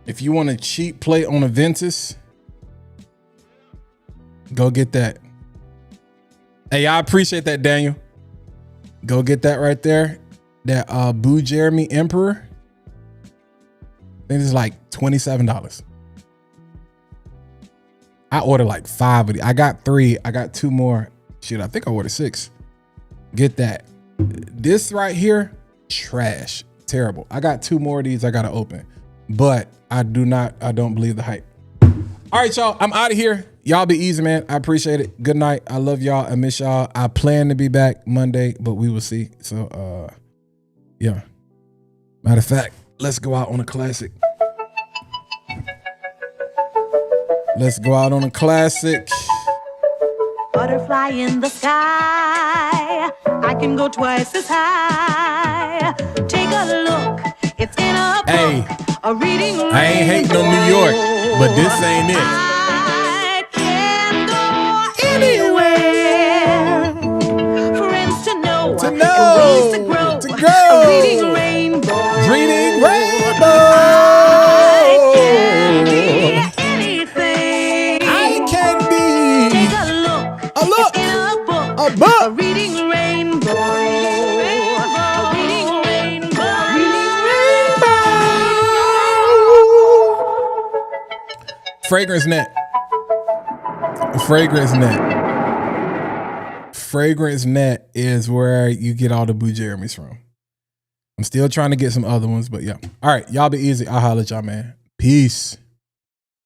Speaker 1: If you want a cheap plate on a Ventus, go get that. Hey, I appreciate that, Daniel. Go get that right there. That Boo Jeremy Emperor. I think it's like $27. I ordered like 5 of these. I got 3. I got 2 more. Shit, I think I ordered 6. Get that. This right here, trash. Terrible. I got 2 more of these I gotta open. But I don't believe the hype. All right, y'all. I'm out of here. Y'all be easy, man. I appreciate it. Good night. I love y'all. I miss y'all. I plan to be back Monday, but we will see. So yeah. Matter of fact, let's go out on a classic.
Speaker 3: Butterfly in the sky. I can go twice as high. Take a look. It's in a book.
Speaker 1: Hey,
Speaker 3: a reading.
Speaker 1: I ain't hating on New York, but this ain't it.
Speaker 3: I can go anywhere. Friends to know. Ways to grow. A reading rainbow. A reading rainbow. A reading rainbow.
Speaker 1: Fragrance Net. Fragrance Net. Fragrance Net is where you get all the Blue Jeremys from. I'm still trying to get some other ones, but yeah. All right, y'all be easy. I'll holler at y'all, man. Peace.